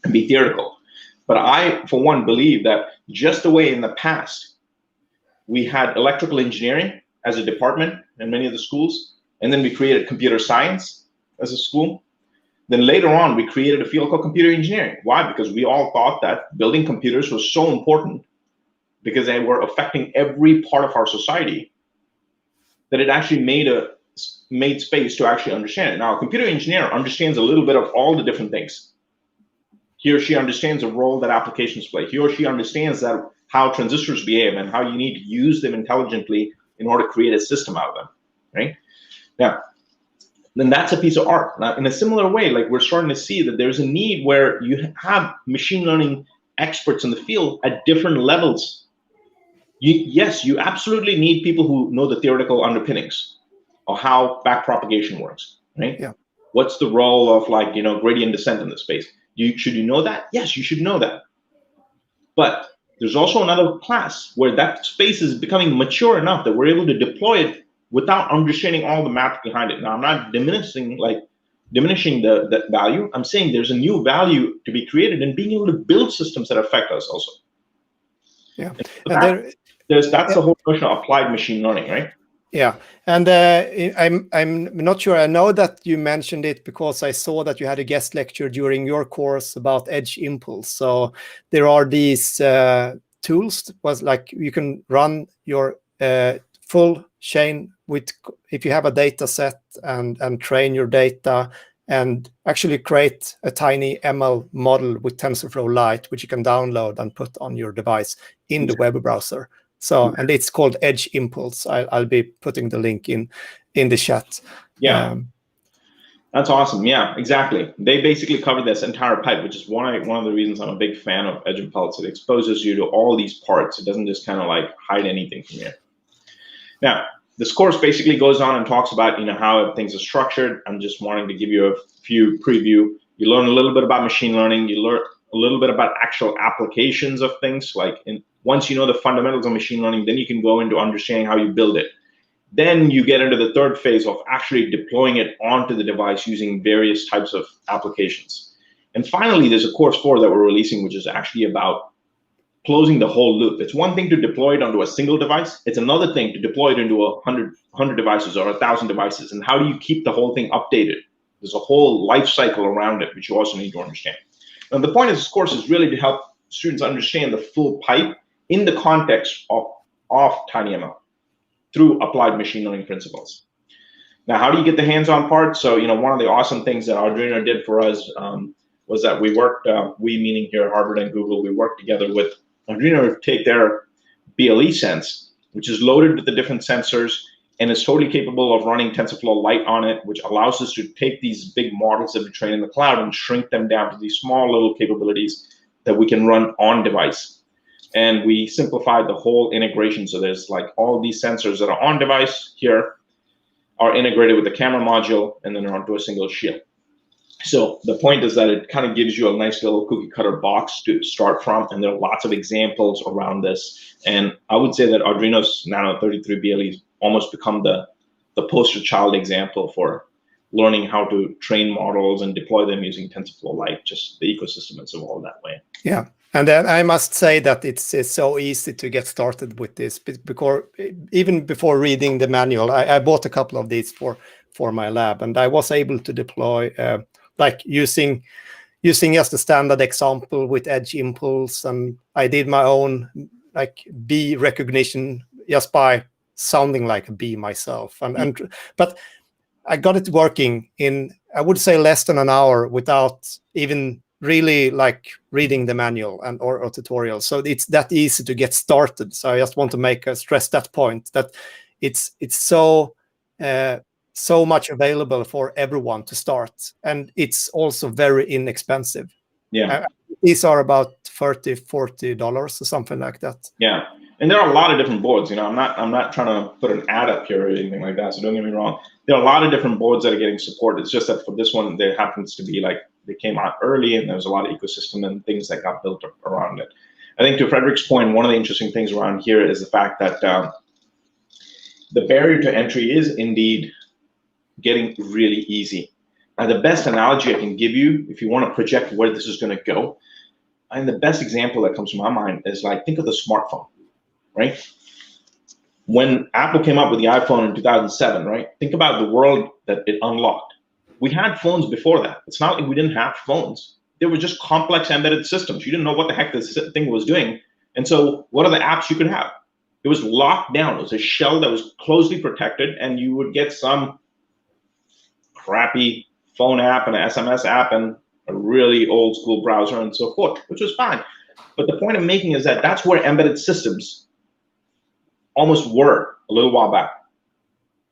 B: and be theoretical. But I, for one, believe that just the way in the past we had electrical engineering as a department in many of the schools, and then we created computer science as a school. Then later on, we created a field called computer engineering. Why? Because we all thought that building computers was so important because they were affecting every part of our society that it actually made space to actually understand it. Now, a computer engineer understands a little bit of all the different things. He or she understands the role that applications play. He or she understands that how transistors behave and how you need to use them intelligently in order to create a system out of them, right? Now, then that's a piece of art. Now, in a similar way, like we're starting to see that there's a need where you have machine learning experts in the field at different levels. Yes, you absolutely need people who know the theoretical underpinnings of how backpropagation works, right?
A: Yeah.
B: What's the role of like, gradient descent in the space? Should you know that? Yes, you should know that. But there's also another class where that space is becoming mature enough that we're able to deploy it without understanding all the math behind it. Now, I'm not diminishing the value. I'm saying there's a new value to be created in being able to build systems that affect us also.
A: Yeah,
B: and that's the whole notion of applied machine learning, right?
A: Yeah, and I'm not sure. I know that you mentioned it because I saw that you had a guest lecture during your course about edge impulse. So there are these tools. Was like you can run your full chain with, if you have a data set and train your data and actually create a tiny ML model with TensorFlow Lite, which you can download and put on your device in the web browser. So, and it's called Edge Impulse. I'll be putting the link in the chat.
B: Yeah, that's awesome. Yeah, exactly. They basically cover this entire pipe, which is one of the reasons I'm a big fan of Edge Impulse. It exposes you to all these parts. It doesn't just kind of like hide anything from you. Now, this course basically goes on and talks about how things are structured. I'm just wanting to give you a few preview. You learn a little bit about machine learning. You learn a little bit about actual applications of things. Once you know the fundamentals of machine learning, then you can go into understanding how you build it. Then you get into the third phase of actually deploying it onto the device using various types of applications. And finally, there's a course 4 that we're releasing, which is actually about closing the whole loop. It's one thing to deploy it onto a single device. It's another thing to deploy it into 100 devices or 1,000 devices. And how do you keep the whole thing updated? There's a whole life cycle around it, which you also need to understand. And the point of this course is really to help students understand the full pipe in the context of TinyML through applied machine learning principles. Now, how do you get the hands-on part? So, one of the awesome things that Arduino did for us was that we worked, we meaning here at Harvard and Google, we worked together with Arduino to take their BLE sense, which is loaded with the different sensors and is totally capable of running TensorFlow Lite on it, which allows us to take these big models that we train in the cloud and shrink them down to these small little capabilities that we can run on device. And we simplified the whole integration. So there's like all these sensors that are on device here are integrated with the camera module and then they're onto a single shield. So the point is that it kind of gives you a nice little cookie cutter box to start from. And there are lots of examples around this. And I would say that Arduino's Nano 33 BLE's almost become the poster child example for learning how to train models and deploy them using TensorFlow Lite. Just the ecosystem has evolved that way.
A: Yeah. And then I must say that it's so easy to get started with this, because even before reading the manual, I bought a couple of these for my lab, and I was able to deploy like using just a standard example with edge impulse, and I did my own like bee recognition just by sounding like a bee myself, but I got it working in, I would say, less than an hour without even really like reading the manual and or tutorial. So it's that easy to get started. So I just want to stress that point, that it's so so much available for everyone to start, and it's also very inexpensive.
B: Yeah.
A: These are about $30-40 or something like that.
B: Yeah. And there are a lot of different boards. I'm not trying to put an ad up here or anything like that, so don't get me wrong. There are a lot of different boards that are getting support. It's just that for this one, there happens to be like they came out early, and there's a lot of ecosystem and things that got built up around it. I think to Frederick's point, one of the interesting things around here is the fact that the barrier to entry is indeed getting really easy. Now, the best analogy I can give you, if you want to project where this is going to go, and the best example that comes to my mind is like, think of the smartphone, right? When Apple came up with the iPhone in 2007, right? Think about the world that it unlocked. We had phones before that. It's not like we didn't have phones. They were just complex embedded systems. You didn't know what the heck this thing was doing. And so what are the apps you could have? It was locked down. It was a shell that was closely protected, and you would get some crappy phone app and an SMS app and a really old school browser and so forth, which was fine. But the point I'm making is that that's where embedded systems almost were a little while back.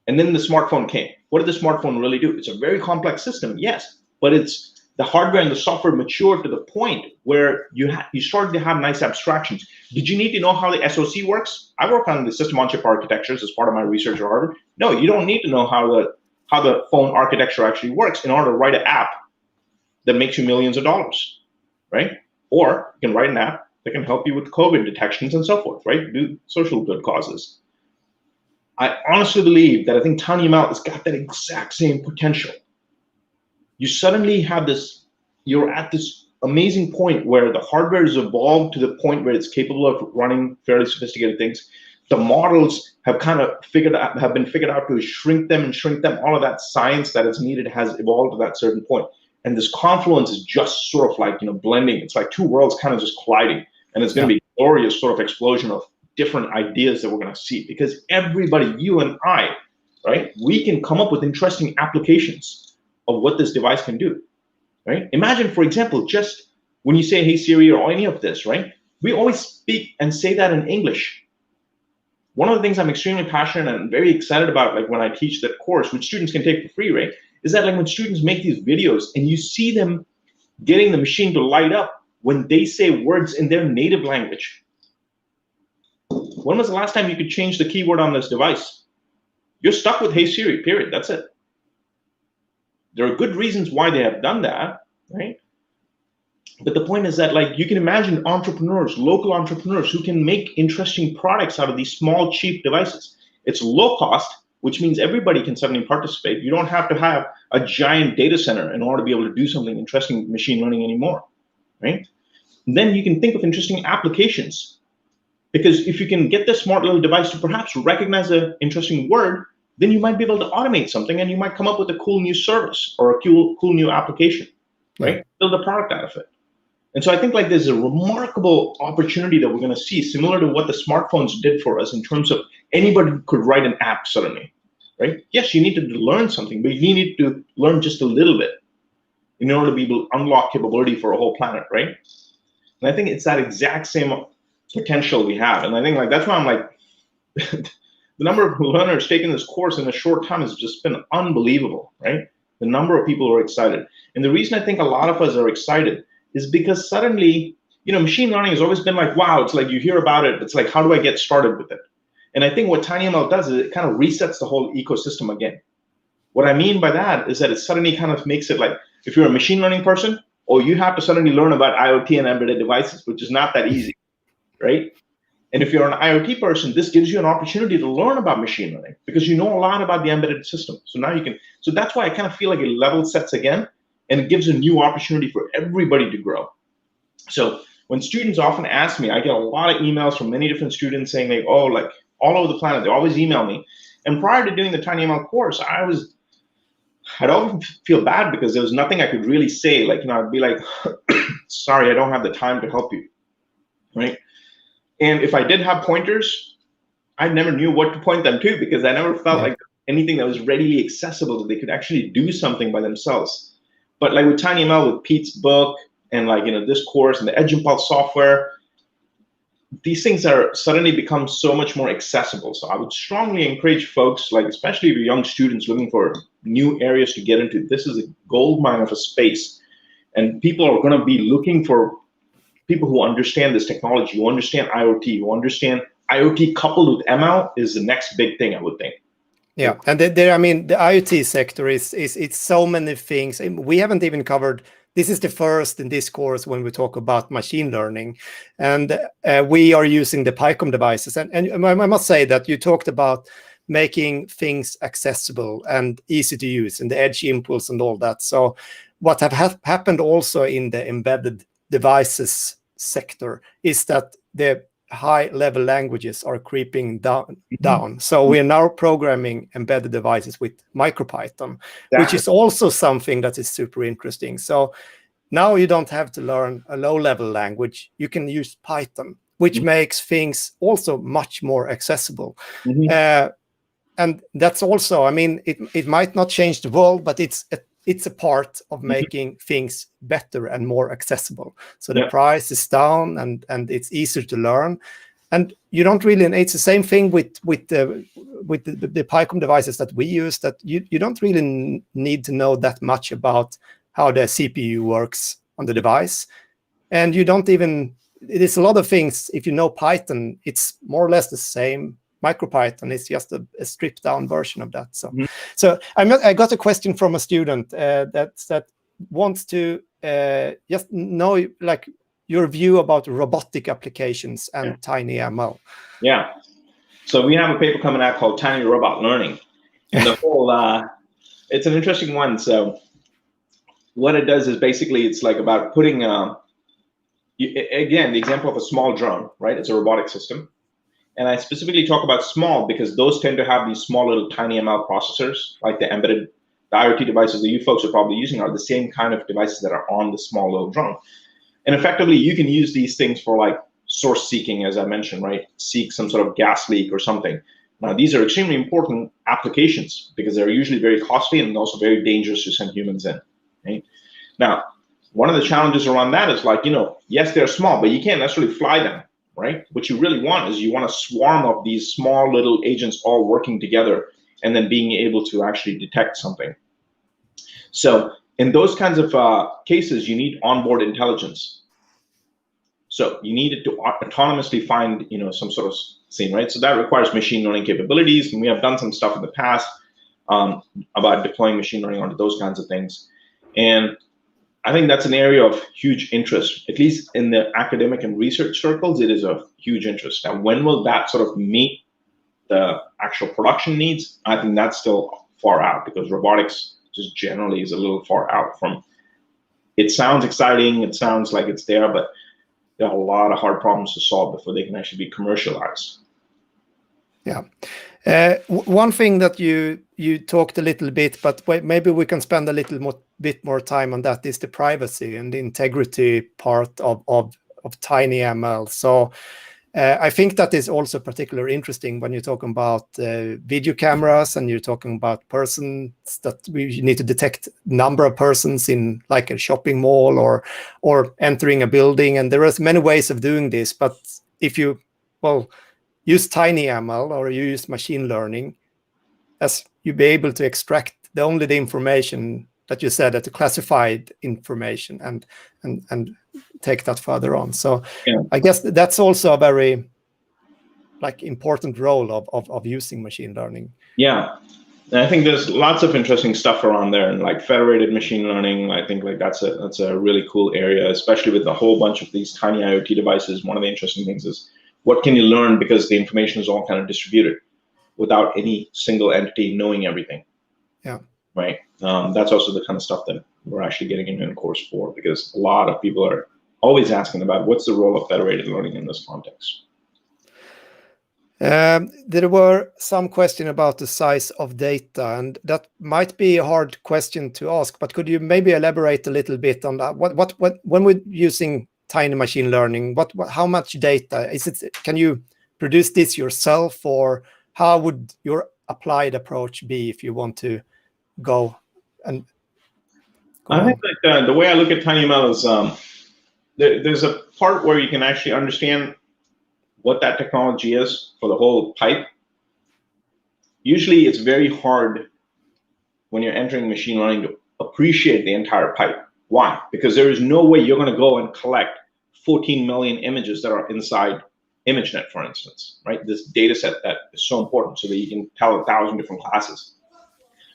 B: And then the smartphone came. What did the smartphone really do? It's a very complex system, yes, but it's the hardware and the software matured to the point where you started to have nice abstractions. Did you need to know how the SoC works? I work on the system on chip architectures as part of my research at Harvard. No, you don't need to know how the phone architecture actually works in order to write an app that makes you millions of dollars, right? Or you can write an app that can help you with COVID detections and so forth, right? Do social good causes. I honestly believe that I think TinyML has got that exact same potential. You suddenly have this, you're at this amazing point where the hardware has evolved to the point where it's capable of running fairly sophisticated things. The models have kind of been figured out to shrink them. All of that science that is needed has evolved to that certain point. And this confluence is just sort of like, blending. It's like two worlds kind of just colliding. And it's going to be a glorious sort of explosion of different ideas that we're going to see, because everybody, you and I, right, we can come up with interesting applications of what this device can do, right? Imagine, for example, just when you say, hey, Siri, or any of this, right? We always speak and say that in English. One of the things I'm extremely passionate and very excited about, like when I teach that course, which students can take for free, right, is that like when students make these videos and you see them getting the machine to light up when they say words in their native language. When was the last time you could change the keyword on this device? You're stuck with Hey Siri, period. That's it. There are good reasons why they have done that, right? But the point is that, like, you can imagine entrepreneurs, local entrepreneurs, who can make interesting products out of these small, cheap devices. It's low cost, which means everybody can suddenly participate. You don't have to have a giant data center in order to be able to do something interesting with machine learning anymore, right? And then you can think of interesting applications. Because if you can get this smart little device to perhaps recognize an interesting word, then you might be able to automate something, and you might come up with a cool new service or a cool new application, right? Build a product out of it. And so I think like there's a remarkable opportunity that we're going to see, similar to what the smartphones did for us in terms of anybody could write an app suddenly, right? Yes, you need to learn something, but you need to learn just a little bit in order to be able to unlock capability for a whole planet, right? And I think it's that exact same potential we have. And I think like that's why I'm like, the number of learners taking this course in a short time has just been unbelievable, right? The number of people who are excited. And the reason I think a lot of us are excited is because suddenly, machine learning has always been like, wow, it's like you hear about it. It's like, how do I get started with it? And I think what TinyML does is it kind of resets the whole ecosystem again. What I mean by that is that it suddenly kind of makes it like, if you're a machine learning person, you have to suddenly learn about IoT and embedded devices, which is not that easy, right? And if you're an IoT person, this gives you an opportunity to learn about machine learning because you know a lot about the embedded system. So now you can, so that's why I kind of feel like it level sets again, and it gives a new opportunity for everybody to grow. So when students often ask me, I get a lot of emails from many different students saying like, oh, like all over the planet, they always email me. And prior to doing the TinyML course, I'd often feel bad because there was nothing I could really say. Like, I'd be like, sorry, I don't have the time to help you, right? And if I did have pointers, I never knew what to point them to because I never felt like anything that was readily accessible that they could actually do something by themselves. But like with TinyML, with Pete's book, and like, this course and the Edge Impulse software, these things are suddenly become so much more accessible. So I would strongly encourage folks, like especially if you're young students looking for new areas to get into, this is a gold mine of a space. And people are going to be looking for people who understand this technology, who understand IoT, who understand IoT coupled with ML is the next big thing, I would think.
A: Yeah, and there, I mean, the IoT sector is it's so many things. We haven't even covered. This is the first in this course when we talk about machine learning, and we are using the PyCom devices. And I must say that you talked about making things accessible and easy to use, and the edge impulse and all that. So what have happened also in the embedded devices sector is that the high-level languages are creeping down. So we are now programming embedded devices with MicroPython, which is also something that is super interesting. So now you don't have to learn a low-level language. You can use Python, which makes things also much more accessible. And that's also, I mean, it might not change the world, but it's a part of making things better and more accessible. So the price is down and it's easier to learn. And you don't really, it's the same thing with the PyCom devices that we use, that you don't really need to know that much about how the CPU works on the device. And you don't even, it is a lot of things. If you know Python, it's more or less the same. MicroPython is just a stripped down version of that. So I got a question from a student that wants to just know like your view about robotic applications and TinyML.
B: Yeah. So we have a paper coming out called Tiny Robot Learning, and the whole it's an interesting one. So what it does is basically it's like about putting again the example of a small drone, right? It's a robotic system. And I specifically talk about small because those tend to have these small little TinyML processors, like the embedded, the IoT devices that you folks are probably using are the same kind of devices that are on the small little drone. And effectively, you can use these things for like source seeking, as I mentioned, right? Seek some sort of gas leak or something. Now, these are extremely important applications because they're usually very costly and also very dangerous to send humans in, right? Now, one of the challenges around that is like, yes, they're small, but you can't necessarily fly them. Right? What you really want is you want a swarm of these small little agents all working together and then being able to actually detect something. So in those kinds of cases, you need onboard intelligence. So you need it to autonomously find, some sort of scene, right? So that requires machine learning capabilities, and we have done some stuff in the past about deploying machine learning onto those kinds of things. And I think that's an area of huge interest, at least in the academic and research circles. It is of huge interest. Now, when will that sort of meet the actual production needs? I think that's still far out because robotics just generally is a little far out from. It sounds exciting. It sounds like it's there, but there are a lot of hard problems to solve before they can actually be commercialized.
A: Yeah. One thing that you talked a little bit, but maybe we can spend a bit more time on that, is the privacy and the integrity part of TinyML. So I think that is also particularly interesting when you're talking about video cameras and you're talking about persons that we need to detect number of persons in like a shopping mall or entering a building. And there are many ways of doing this, but if you, use TinyML or you use machine learning, as you'll be able to extract only the information that you said, that classified information, and take that further on. So I guess that's also a very important role of using machine learning.
B: Yeah. And I think there's lots of interesting stuff around there, and like federated machine learning, I think like that's a really cool area, especially with a whole bunch of these tiny IoT devices. One of the interesting things is what can you learn because the information is all kind of distributed without any single entity knowing everything.
A: Yeah.
B: Right. That's also the kind of stuff that we're actually getting into in course 4 because a lot of people are always asking about what's the role of federated learning in this context.
A: There were some question about the size of data, and that might be a hard question to ask, but could you maybe elaborate a little bit on that? What when we're using tiny machine learning, how much data is it? Can you produce this yourself, or how would your applied approach be if you want to go and go
B: I
A: on?
B: think that the way I look at TinyML is there's a part where you can actually understand what that technology is for the whole pipe. Usually it's very hard when you're entering machine learning to appreciate the entire pipe. Why? Because there is no way you're going to go and collect 14 million images that are inside ImageNet, for instance, right? This data set that is so important so that you can tell 1,000 different classes.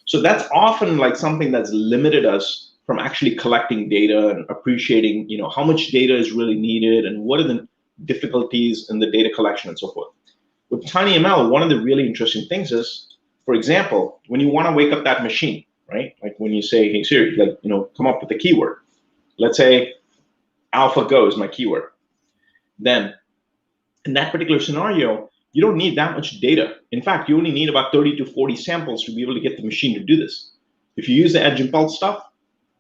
B: So that's often like something that's limited us from actually collecting data and appreciating, how much data is really needed and what are the difficulties in the data collection and so forth. With TinyML, one of the really interesting things is, for example, when you want to wake up that machine, right? Like when you say, hey Siri, come up with a keyword. Let's say AlphaGo is my keyword. Then in that particular scenario, you don't need that much data. In fact, you only need about 30 to 40 samples to be able to get the machine to do this. If you use the Edge Impulse stuff,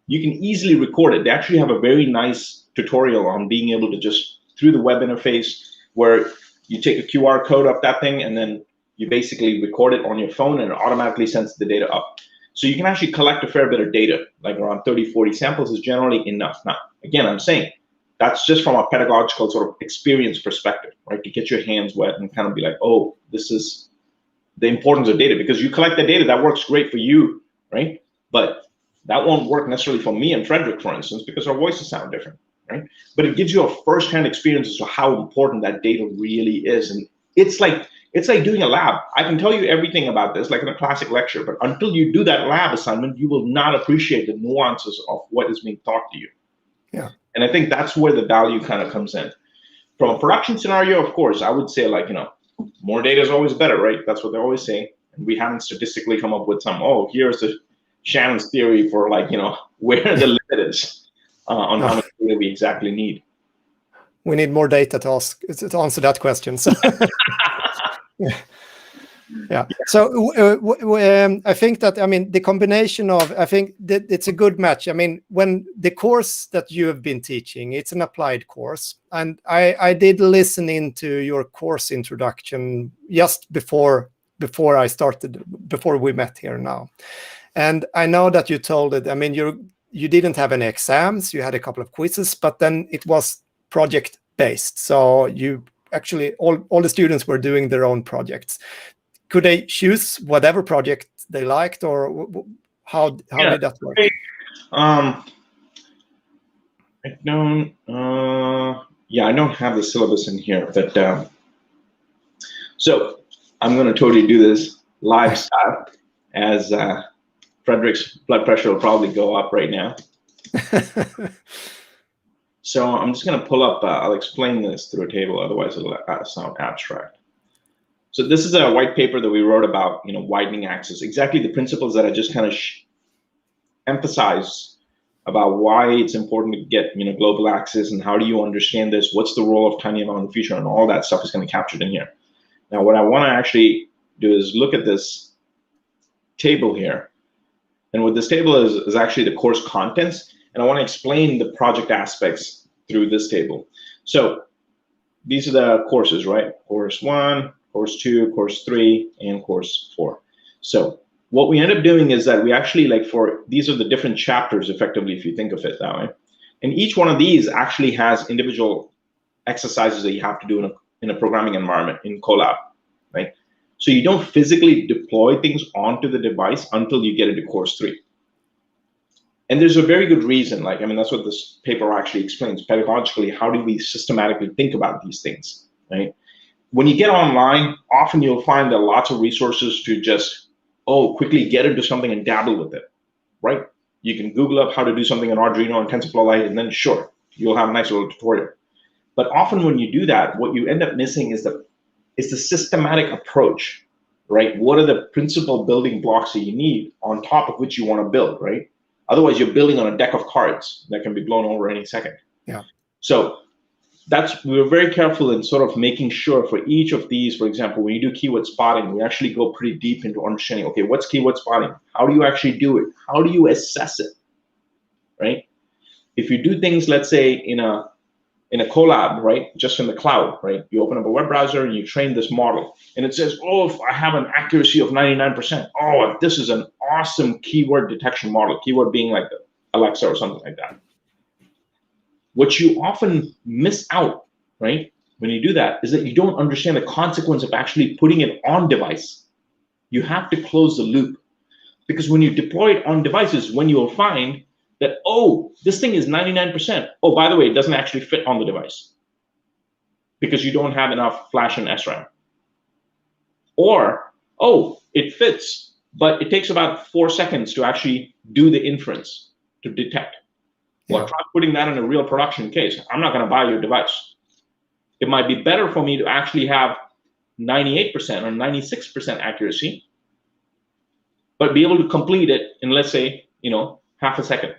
B: you can easily record it. They actually have a very nice tutorial on being able to just, through the web interface, where you take a QR code of that thing and then you basically record it on your phone and it automatically sends the data up. So you can actually collect a fair bit of data, like around 30, 40 samples is generally enough. Now, again, I'm saying that's just from a pedagogical sort of experience perspective, right? To get your hands wet and kind of be like, oh, this is the importance of data, because you collect the data, that works great for you, right? But that won't work necessarily for me and Frederick, for instance, because our voices sound different, right? But it gives you a first-hand experience as to how important that data really is. And it's like doing a lab. I can tell you everything about this, like in a classic lecture, but until you do that lab assignment, you will not appreciate the nuances of what is being taught to you.
A: Yeah.
B: And I think that's where the value kind of comes in. From a production scenario, of course, I would say more data is always better, right? That's what they always say. And we haven't statistically come up with here's the Shannon's theory for where the limit is on how much data we exactly need.
A: We need more data to answer that question. So yeah. So I think that, the combination of, I think that it's a good match. When the course that you have been teaching, it's an applied course. And I did listen into your course introduction just before I started, before we met here now. And I know that you told it, you didn't have any exams, you had a couple of quizzes, but then it was project based. So you actually, all the students were doing their own projects. Could they choose whatever project they liked, or how did that work?
B: I don't have the syllabus in here, but so I'm going to totally do this live style, as Frederick's blood pressure will probably go up right now. So I'm just going to pull up, I'll explain this through a table, otherwise it'll sound abstract. So this is a white paper that we wrote about, widening access, exactly the principles that I just kind of emphasize about why it's important to get, global access, and how do you understand this, what's the role of TinyML in the future, and all that stuff is going to be captured in here. Now, what I want to actually do is look at this table here. And what this table is actually the course contents, and I want to explain the project aspects through this table. So these are the courses, right? Course 1, Course 2, Course 3, and Course 4. So what we end up doing is that we actually, these are the different chapters, effectively, if you think of it that way. And each one of these actually has individual exercises that you have to do in a programming environment, in Colab, right? So you don't physically deploy things onto the device until you get into Course 3. And there's a very good reason, that's what this paper actually explains. Pedagogically, how do we systematically think about these things, right? When you get online, often you'll find there are lots of resources to just, quickly get into something and dabble with it, right? You can Google up how to do something in Arduino and TensorFlow Lite, and then sure, you'll have a nice little tutorial. But often when you do that, what you end up missing is the systematic approach, right? What are the principal building blocks that you need on top of which you want to build, right? Otherwise, you're building on a deck of cards that can be blown over any second.
A: Yeah.
B: So we're very careful in sort of making sure for each of these, for example, when you do keyword spotting, we actually go pretty deep into understanding, okay, what's keyword spotting? How do you actually do it? How do you assess it, right? If you do things, let's say in a collab, right, just in the cloud, right, you open up a web browser and you train this model, and it says, oh, if I have an accuracy of 99%, oh, this is an awesome keyword detection model, keyword being like Alexa or something like that. What you often miss out, right, when you do that is that you don't understand the consequence of actually putting it on device. You have to close the loop, because when you deploy it on devices, when you'll find that, oh, this thing is 99%. Oh, by the way, it doesn't actually fit on the device because you don't have enough flash and SRAM. Or, oh, it fits, but it takes about 4 seconds to actually do the inference to detect. Well, try putting that in a real production case. I'm not going to buy your device. It might be better for me to actually have 98% or 96% accuracy, but be able to complete it in, let's say, half a second.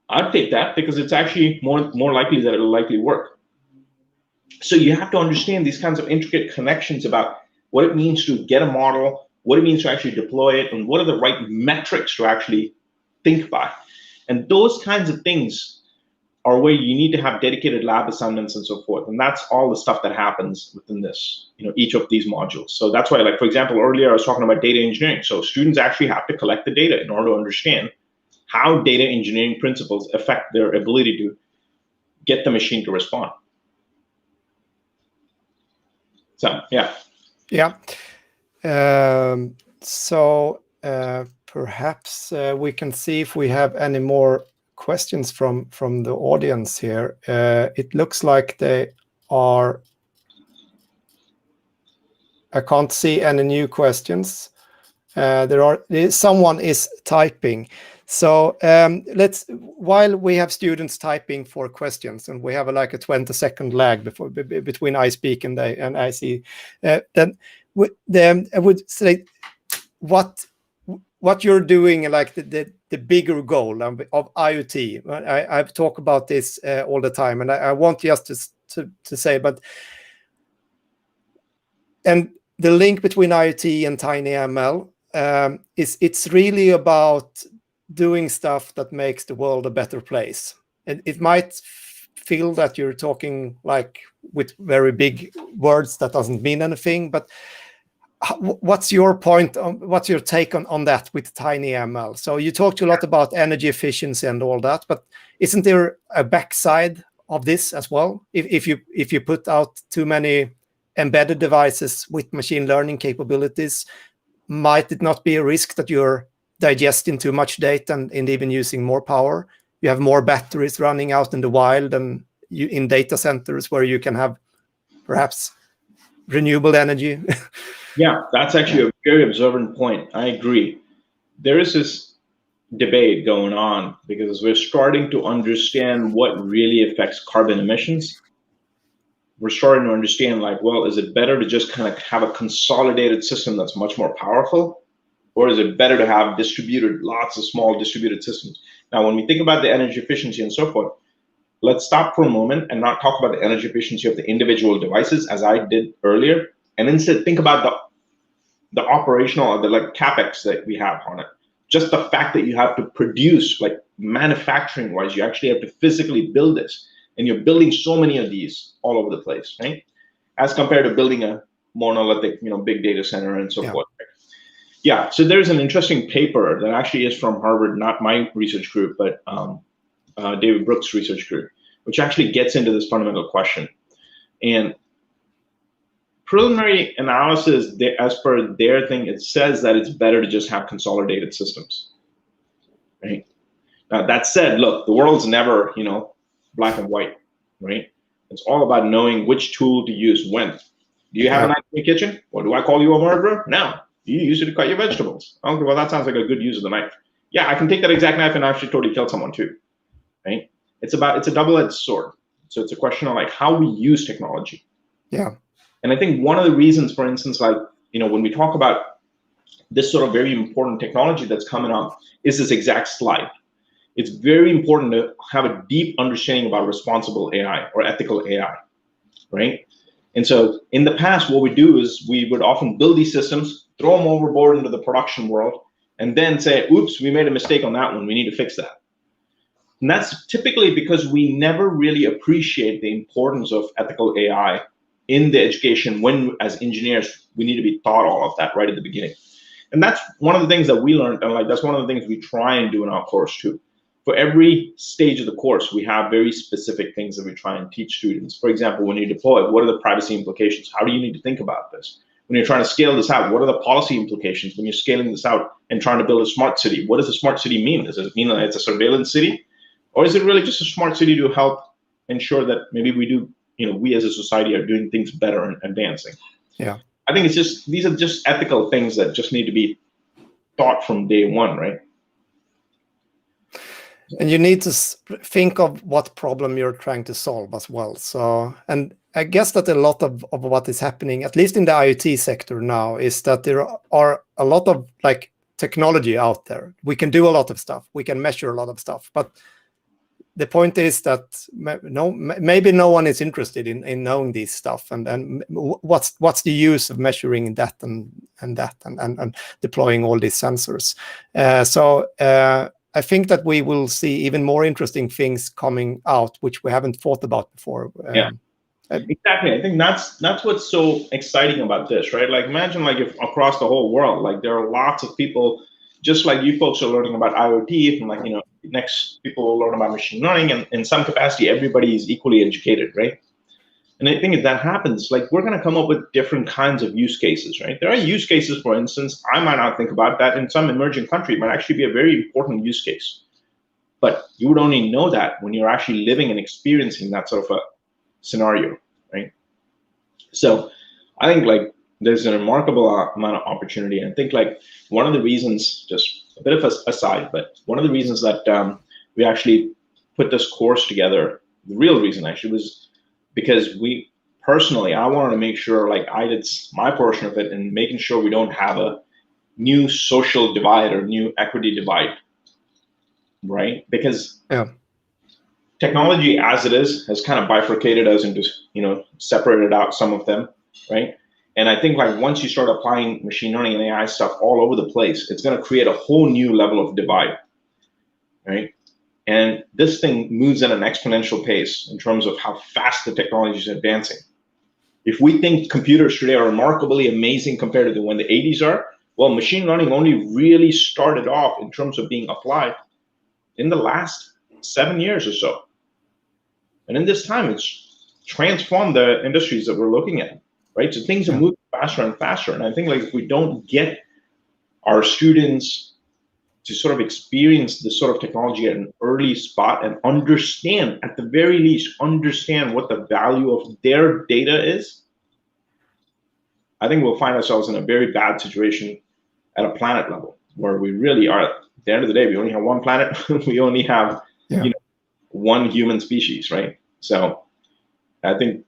B: I'd take that because it's actually more likely that it'll likely work. So you have to understand these kinds of intricate connections about what it means to get a model, what it means to actually deploy it, and what are the right metrics to actually think by. And those kinds of things are where you need to have dedicated lab assignments and so forth. And that's all the stuff that happens within this, each of these modules. So that's why, like, for example, earlier I was talking about data engineering. So students actually have to collect the data in order to understand how data engineering principles affect their ability to get the machine to respond. So, yeah.
A: Yeah. Perhaps we can see if we have any more questions from the audience here. It looks like they are. I can't see any new questions. Someone is typing. So while we have students typing for questions, and we have like a 20-second lag between I speak and I see, then I would say what you're doing, like the bigger goal of IoT. I've talked about this all the time, and I want just to say, and the link between IoT and TinyML it's really about doing stuff that makes the world a better place. And it might feel that you're talking like with very big words that doesn't mean anything, but what's your point what's your take on that with TinyML? So you talked a lot about energy efficiency and all that, but isn't there a backside of this as well? If you put out too many embedded devices with machine learning capabilities, might it not be a risk that you're digesting too much data and even using more power? You have more batteries running out in the wild and in data centers where you can have perhaps renewable energy.
B: Yeah, that's actually a very observant point. I agree. There is this debate going on because we're starting to understand what really affects carbon emissions. We're starting to understand, like, well, is it better to just kind of have a consolidated system that's much more powerful? Or is it better to have lots of small distributed systems? Now, when we think about the energy efficiency and so forth, let's stop for a moment and not talk about the energy efficiency of the individual devices, as I did earlier, and instead think about the operational or the like capex that we have on it. Just the fact that you have to produce, like manufacturing wise, you actually have to physically build this, and you're building so many of these all over the place, right? As compared to building a monolithic, big data center and so forth. Yeah, so there's an interesting paper that actually is from Harvard, not my research group, but David Brooks' research group, which actually gets into this fundamental question. And preliminary analysis, as per their thing, it says that it's better to just have consolidated systems, right? Now, that said, look, the world's never, black and white, right? It's all about knowing which tool to use when. Do you have a knife in the kitchen? Well, do I call you a murderer? No. You use it to cut your vegetables. Okay, well, that sounds like a good use of the knife. Yeah, I can take that exact knife and actually totally kill someone too, right? It's a double-edged sword. So it's a question of like how we use technology.
A: Yeah.
B: And I think one of the reasons, for instance, like, when we talk about this sort of very important technology that's coming up is this exact slide. it's very important to have a deep understanding about responsible AI or ethical AI, right? And so in the past, what we do is we would often build these systems, throw them overboard into the production world, and then say, oops, we made a mistake on that one. We need to fix that. And that's typically because we never really appreciate the importance of ethical AI in the education when, as engineers, we need to be taught all of that right at the beginning. And that's one of the things that we learned, and like that's one of the things we try and do in our course too. For every stage of the course, we have very specific things that we try and teach students. For example, when you deploy, what are the privacy implications? How do you need to think about this? When you're trying to scale this out, what are the policy implications when you're scaling this out and trying to build a smart city? What does a smart city mean? Does it mean that it's a surveillance city? Or is it really just a smart city to help ensure that maybe we do, we as a society are doing things better and advancing?
A: Yeah.
B: I think it's just, these are just ethical things that just need to be taught from day one, right?
A: And you need to think of what problem you're trying to solve as well. So, and I guess that a lot of what is happening, at least in the IoT sector now, is that there are a lot of like technology out there. We can do a lot of stuff. We can measure a lot of stuff. But the point is that maybe no one is interested in knowing this stuff. And what's the use of measuring that and deploying all these sensors? So I think that we will see even more interesting things coming out, which we haven't thought about before.
B: Yeah, exactly. I think that's what's so exciting about this, right? Like imagine like if across the whole world, like there are lots of people, just like you folks are learning about IoT, and like, next people will learn about machine learning, and in some capacity, everybody is equally educated, right? And I think if that happens, like we're going to come up with different kinds of use cases, right? There are use cases, for instance, I might not think about that in some emerging country. It might actually be a very important use case. But you would only know that when you're actually living and experiencing that sort of a scenario, right? So I think like there's a remarkable amount of opportunity. And I think like one of the reasons, just a bit of an aside, but one of the reasons that we actually put this course together, the real reason actually was because I wanted to make sure like I did my portion of it in making sure we don't have a new social divide or new equity divide, right? Because technology as it is has kind of bifurcated us into, separated out some of them, right? And I think like once you start applying machine learning and AI stuff all over the place, it's going to create a whole new level of divide, right? And this thing moves at an exponential pace in terms of how fast the technology is advancing. If we think computers today are remarkably amazing compared to when the 80s are, well, machine learning only really started off in terms of being applied in the last 7 years or so. And in this time, it's transformed the industries that we're looking at, right? So things are moving faster and faster. And I think like if we don't get our students to sort of experience this sort of technology at an early spot and understand, at the very least, understand what the value of their data is, I think we'll find ourselves in a very bad situation at a planet level, where we really are, at the end of the day, we only have one planet, we only have one human species, right? So I think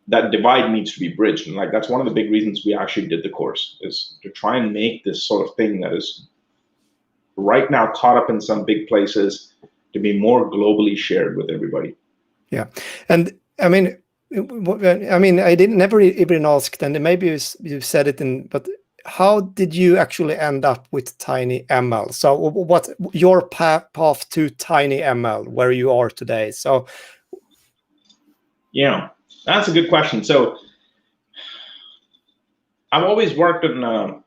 B: that divide needs to be bridged. And like that's one of the big reasons we actually did the course, is to try and make this sort of thing that is right now caught up in some big places to be more globally shared with everybody.
A: Yeah. And I mean, I didn't never even asked, and maybe you said it but how did you actually end up with TinyML? So what your path to TinyML, where you are today? So
B: yeah, that's a good question. So I've always worked on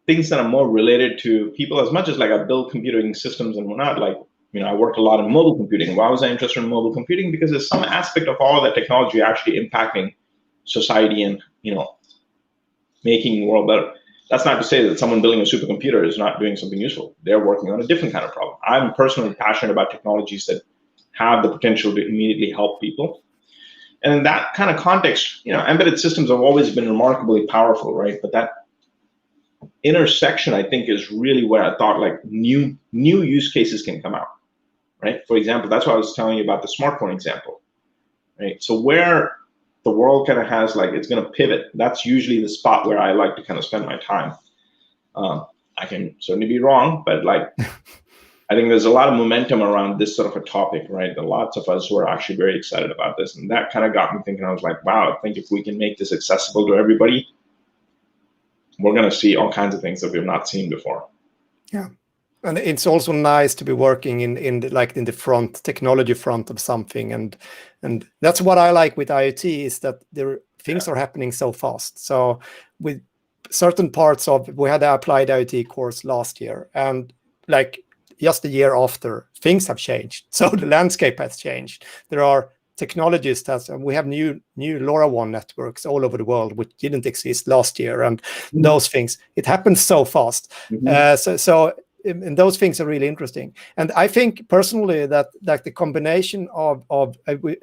B: things that are more related to people, as much as like I build computing systems and whatnot. Like, I worked a lot in mobile computing. Why was I interested in mobile computing? Because there's some aspect of all that technology actually impacting society and, making the world better. That's not to say that someone building a supercomputer is not doing something useful. They're working on a different kind of problem. I'm personally passionate about technologies that have the potential to immediately help people. And in that kind of context, embedded systems have always been remarkably powerful, right? But that intersection, I think, is really where I thought like new use cases can come out, right? For example, that's why I was telling you about the smartphone example, right? So where the world kind of has like, it's going to pivot, that's usually the spot where I like to kind of spend my time. I can certainly be wrong, but like, I think there's a lot of momentum around this sort of a topic, right? There are lots of us who are actually very excited about this. And that kind of got me thinking. I was like, wow, I think if we can make this accessible to everybody, we're going to see all kinds of things that we've not seen before.
A: Yeah. And it's also nice to be working in the front, technology front of something. And that's what I like with IoT, is that things are happening so fast. So with certain parts of, we had the applied IoT course last year, and like just a year after, things have changed. So the landscape has changed. There are technologies we have new LoRaWAN networks all over the world, which didn't exist last year, and those things, it happens so fast. And those things are really interesting. And I think personally that the combination of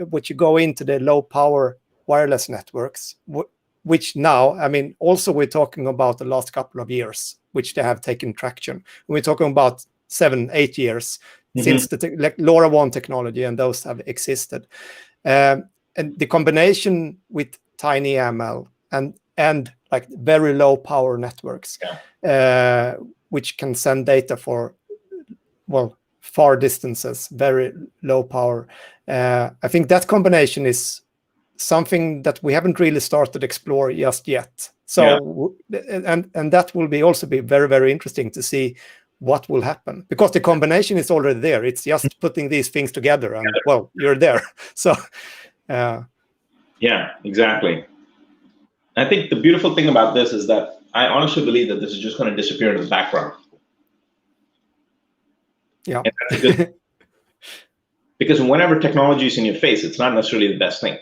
A: which you go into the low power wireless networks, which now, I mean, also we're talking about the last couple of years, which they have taken traction. We're talking about 7-8 years since the LoRaWAN technology, and those have existed. And the combination with TinyML and like very low power networks, which can send data for, well, far distances, very low power. I think that combination is something that we haven't really started to explore just yet. So, and that will also be very, very interesting to see what will happen, because the combination is already there. It's just putting these things together, and well, you're there. So,
B: yeah, exactly. I think the beautiful thing about this is that I honestly believe that this is just going to disappear into the background.
A: Yeah.
B: And that's a good, because whenever technology is in your face, it's not necessarily the best thing.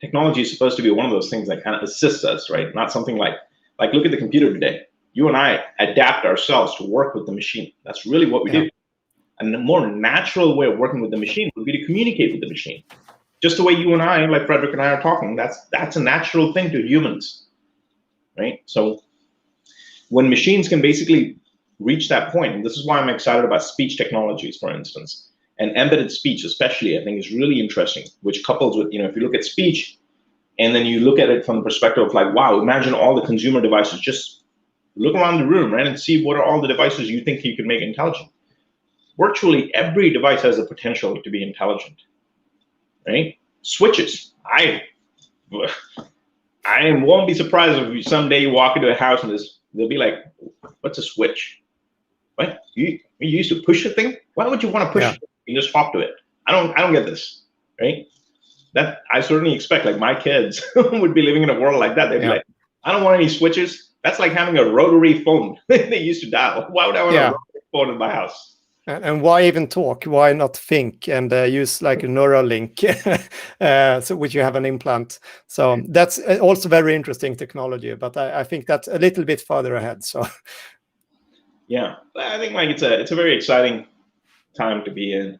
B: Technology is supposed to be one of those things that kind of assists us, right? Not something like look at the computer today. You and I adapt ourselves to work with the machine. That's really what we do. And the more natural way of working with the machine would be to communicate with the machine. Just the way you and I, like Frederick and I are talking, that's a natural thing to humans, right? So when machines can basically reach that point, and this is why I'm excited about speech technologies, for instance, and embedded speech especially, I think is really interesting, which couples with, if you look at speech and then you look at it from the perspective of like, wow, imagine all the consumer devices, just look around the room, right, and see what are all the devices you think you can make intelligent. Virtually every device has the potential to be intelligent, right? Switches. I won't be surprised if someday you walk into a house and they'll be like, what's a switch? What? You used to push the thing? Why would you want to push it? You just hop to it. I don't get this, right? That I certainly expect, like my kids would be living in a world like that. They'd be like, I don't want any switches. That's like having a rotary phone they used to dial. Why would I want a rotary phone in my house?
A: And why even talk? Why not think and use like a neural link, so which you have an implant? So that's also very interesting technology. But I think that's a little bit further ahead. So
B: yeah, I think like it's a very exciting time to be in.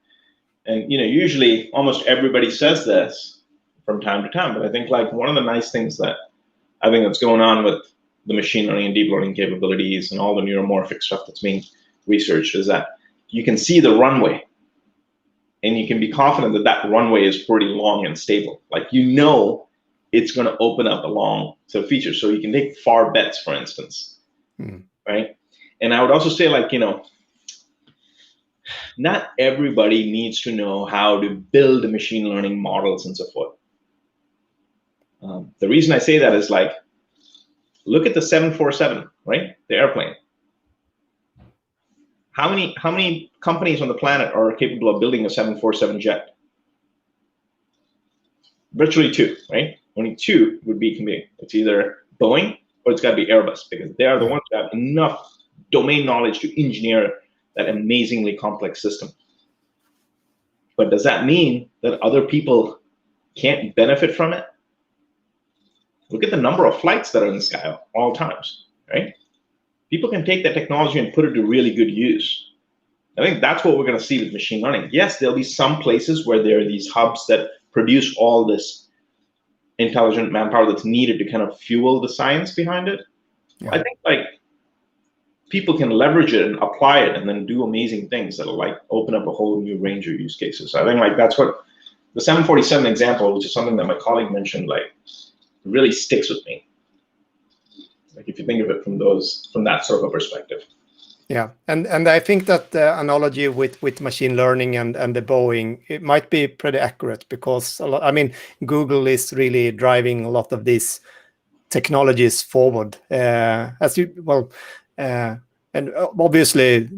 B: And usually almost everybody says this from time to time, but I think like one of the nice things that I think that's going on with the machine learning and deep learning capabilities and all the neuromorphic stuff that's being researched is that you can see the runway, and you can be confident that that runway is pretty long and stable. Like it's going to open up a long set of features, so you can take far bets, for instance, right? And I would also say like not everybody needs to know how to build machine learning models and so forth. The reason I say that is like, look at the 747, right? The airplane. How many companies on the planet are capable of building a 747 jet? Virtually 2, right? Only 2 would be convenient. It's either Boeing or it's got to be Airbus, because they are the ones that have enough domain knowledge to engineer that amazingly complex system. But does that mean that other people can't benefit from it? Look at the number of flights that are in the sky at all times, right? People can take that technology and put it to really good use. I think that's what we're going to see with machine learning. Yes, there'll be some places where there are these hubs that produce all this intelligent manpower that's needed to kind of fuel the science behind it. I think like people can leverage it and apply it and then do amazing things that'll like open up a whole new range of use cases. I think like that's what the 747 example, which is something that my colleague mentioned, like really sticks with me. Like if you think of it from that sort of a perspective.
A: Yeah, and I think that the analogy with machine learning and the Boeing, it might be pretty accurate, because I mean, Google is really driving a lot of these technologies forward, as you well, and obviously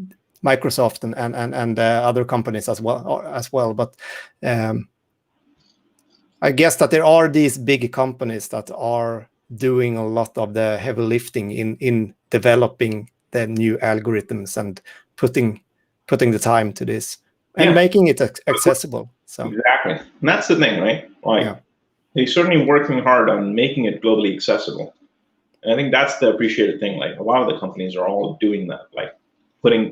A: Microsoft and other companies as well. But I guess that there are these big companies that are doing a lot of the heavy lifting in developing the new algorithms and putting the time to this and making it accessible. So
B: exactly, and that's the thing, right? Like, they're certainly working hard on making it globally accessible. And I think that's the appreciated thing. Like, a lot of the companies are all doing that, like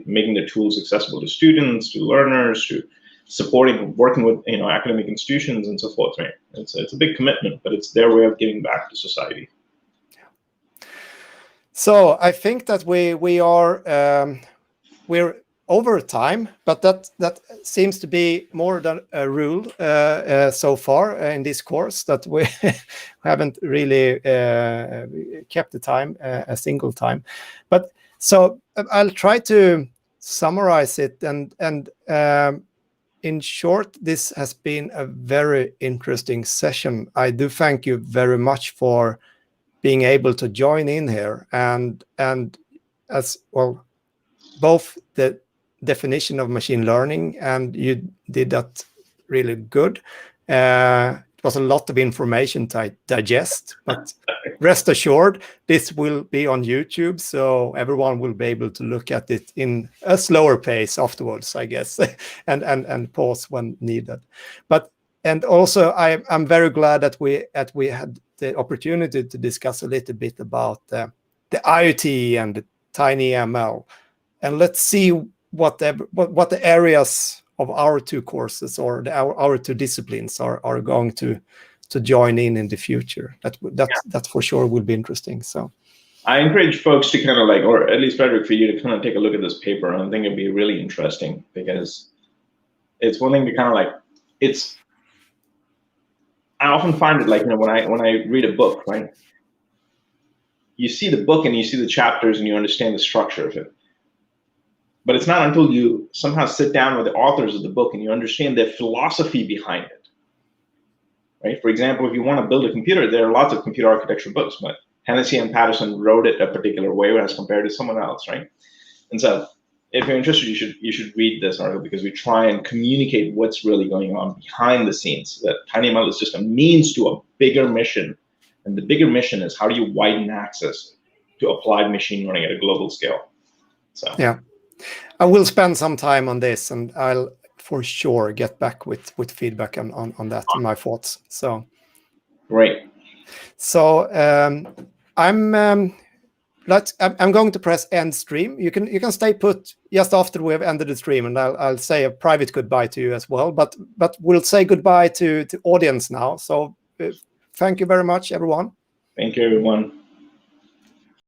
B: making the tools accessible to students, to learners, to supporting, working with academic institutions and so forth. Right? It's a big commitment, but it's their way of giving back to society.
A: So I think that we're over time, but that seems to be more than a rule so far in this course, that we haven't really kept the time a single time. But so I'll try to summarize it, and in short, this has been a very interesting session. I do thank you very much for being able to join in here, and as well, both the definition of machine learning, and you did that really good. It was a lot of information to digest, but rest assured, this will be on YouTube, so everyone will be able to look at it in a slower pace afterwards, I guess, and pause when needed. And also, I'm very glad that we had the opportunity to discuss a little bit about the IoT and the TinyML. And let's see what the areas of our two courses, or our two disciplines are going to join in the future. That for sure will be interesting. So
B: I encourage folks to kind of like, or at least Frederick, for you to kind of take a look at this paper. And I think it'd be really interesting, because it's one thing to kind of like, I often find it like, when I read a book, right? You see the book and you see the chapters and you understand the structure of it. But it's not until you somehow sit down with the authors of the book and you understand their philosophy behind it, right? For example, if you want to build a computer, there are lots of computer architecture books, but Handson and Patterson wrote it a particular way as compared to someone else, right? And so, if you're interested, you should read this article, because we try and communicate what's really going on behind the scenes. That TinyML is just a means to a bigger mission, and the bigger mission is, how do you widen access to applied machine learning at a global scale? So
A: yeah, I will spend some time on this, and I'll for sure get back with feedback on that, and my thoughts. So
B: great.
A: So I'm going to press end stream. You can stay put just after we have ended the stream, and I'll say a private goodbye to you as well. But we'll say goodbye to audience now. So thank you very much, everyone.
B: Thank you, everyone.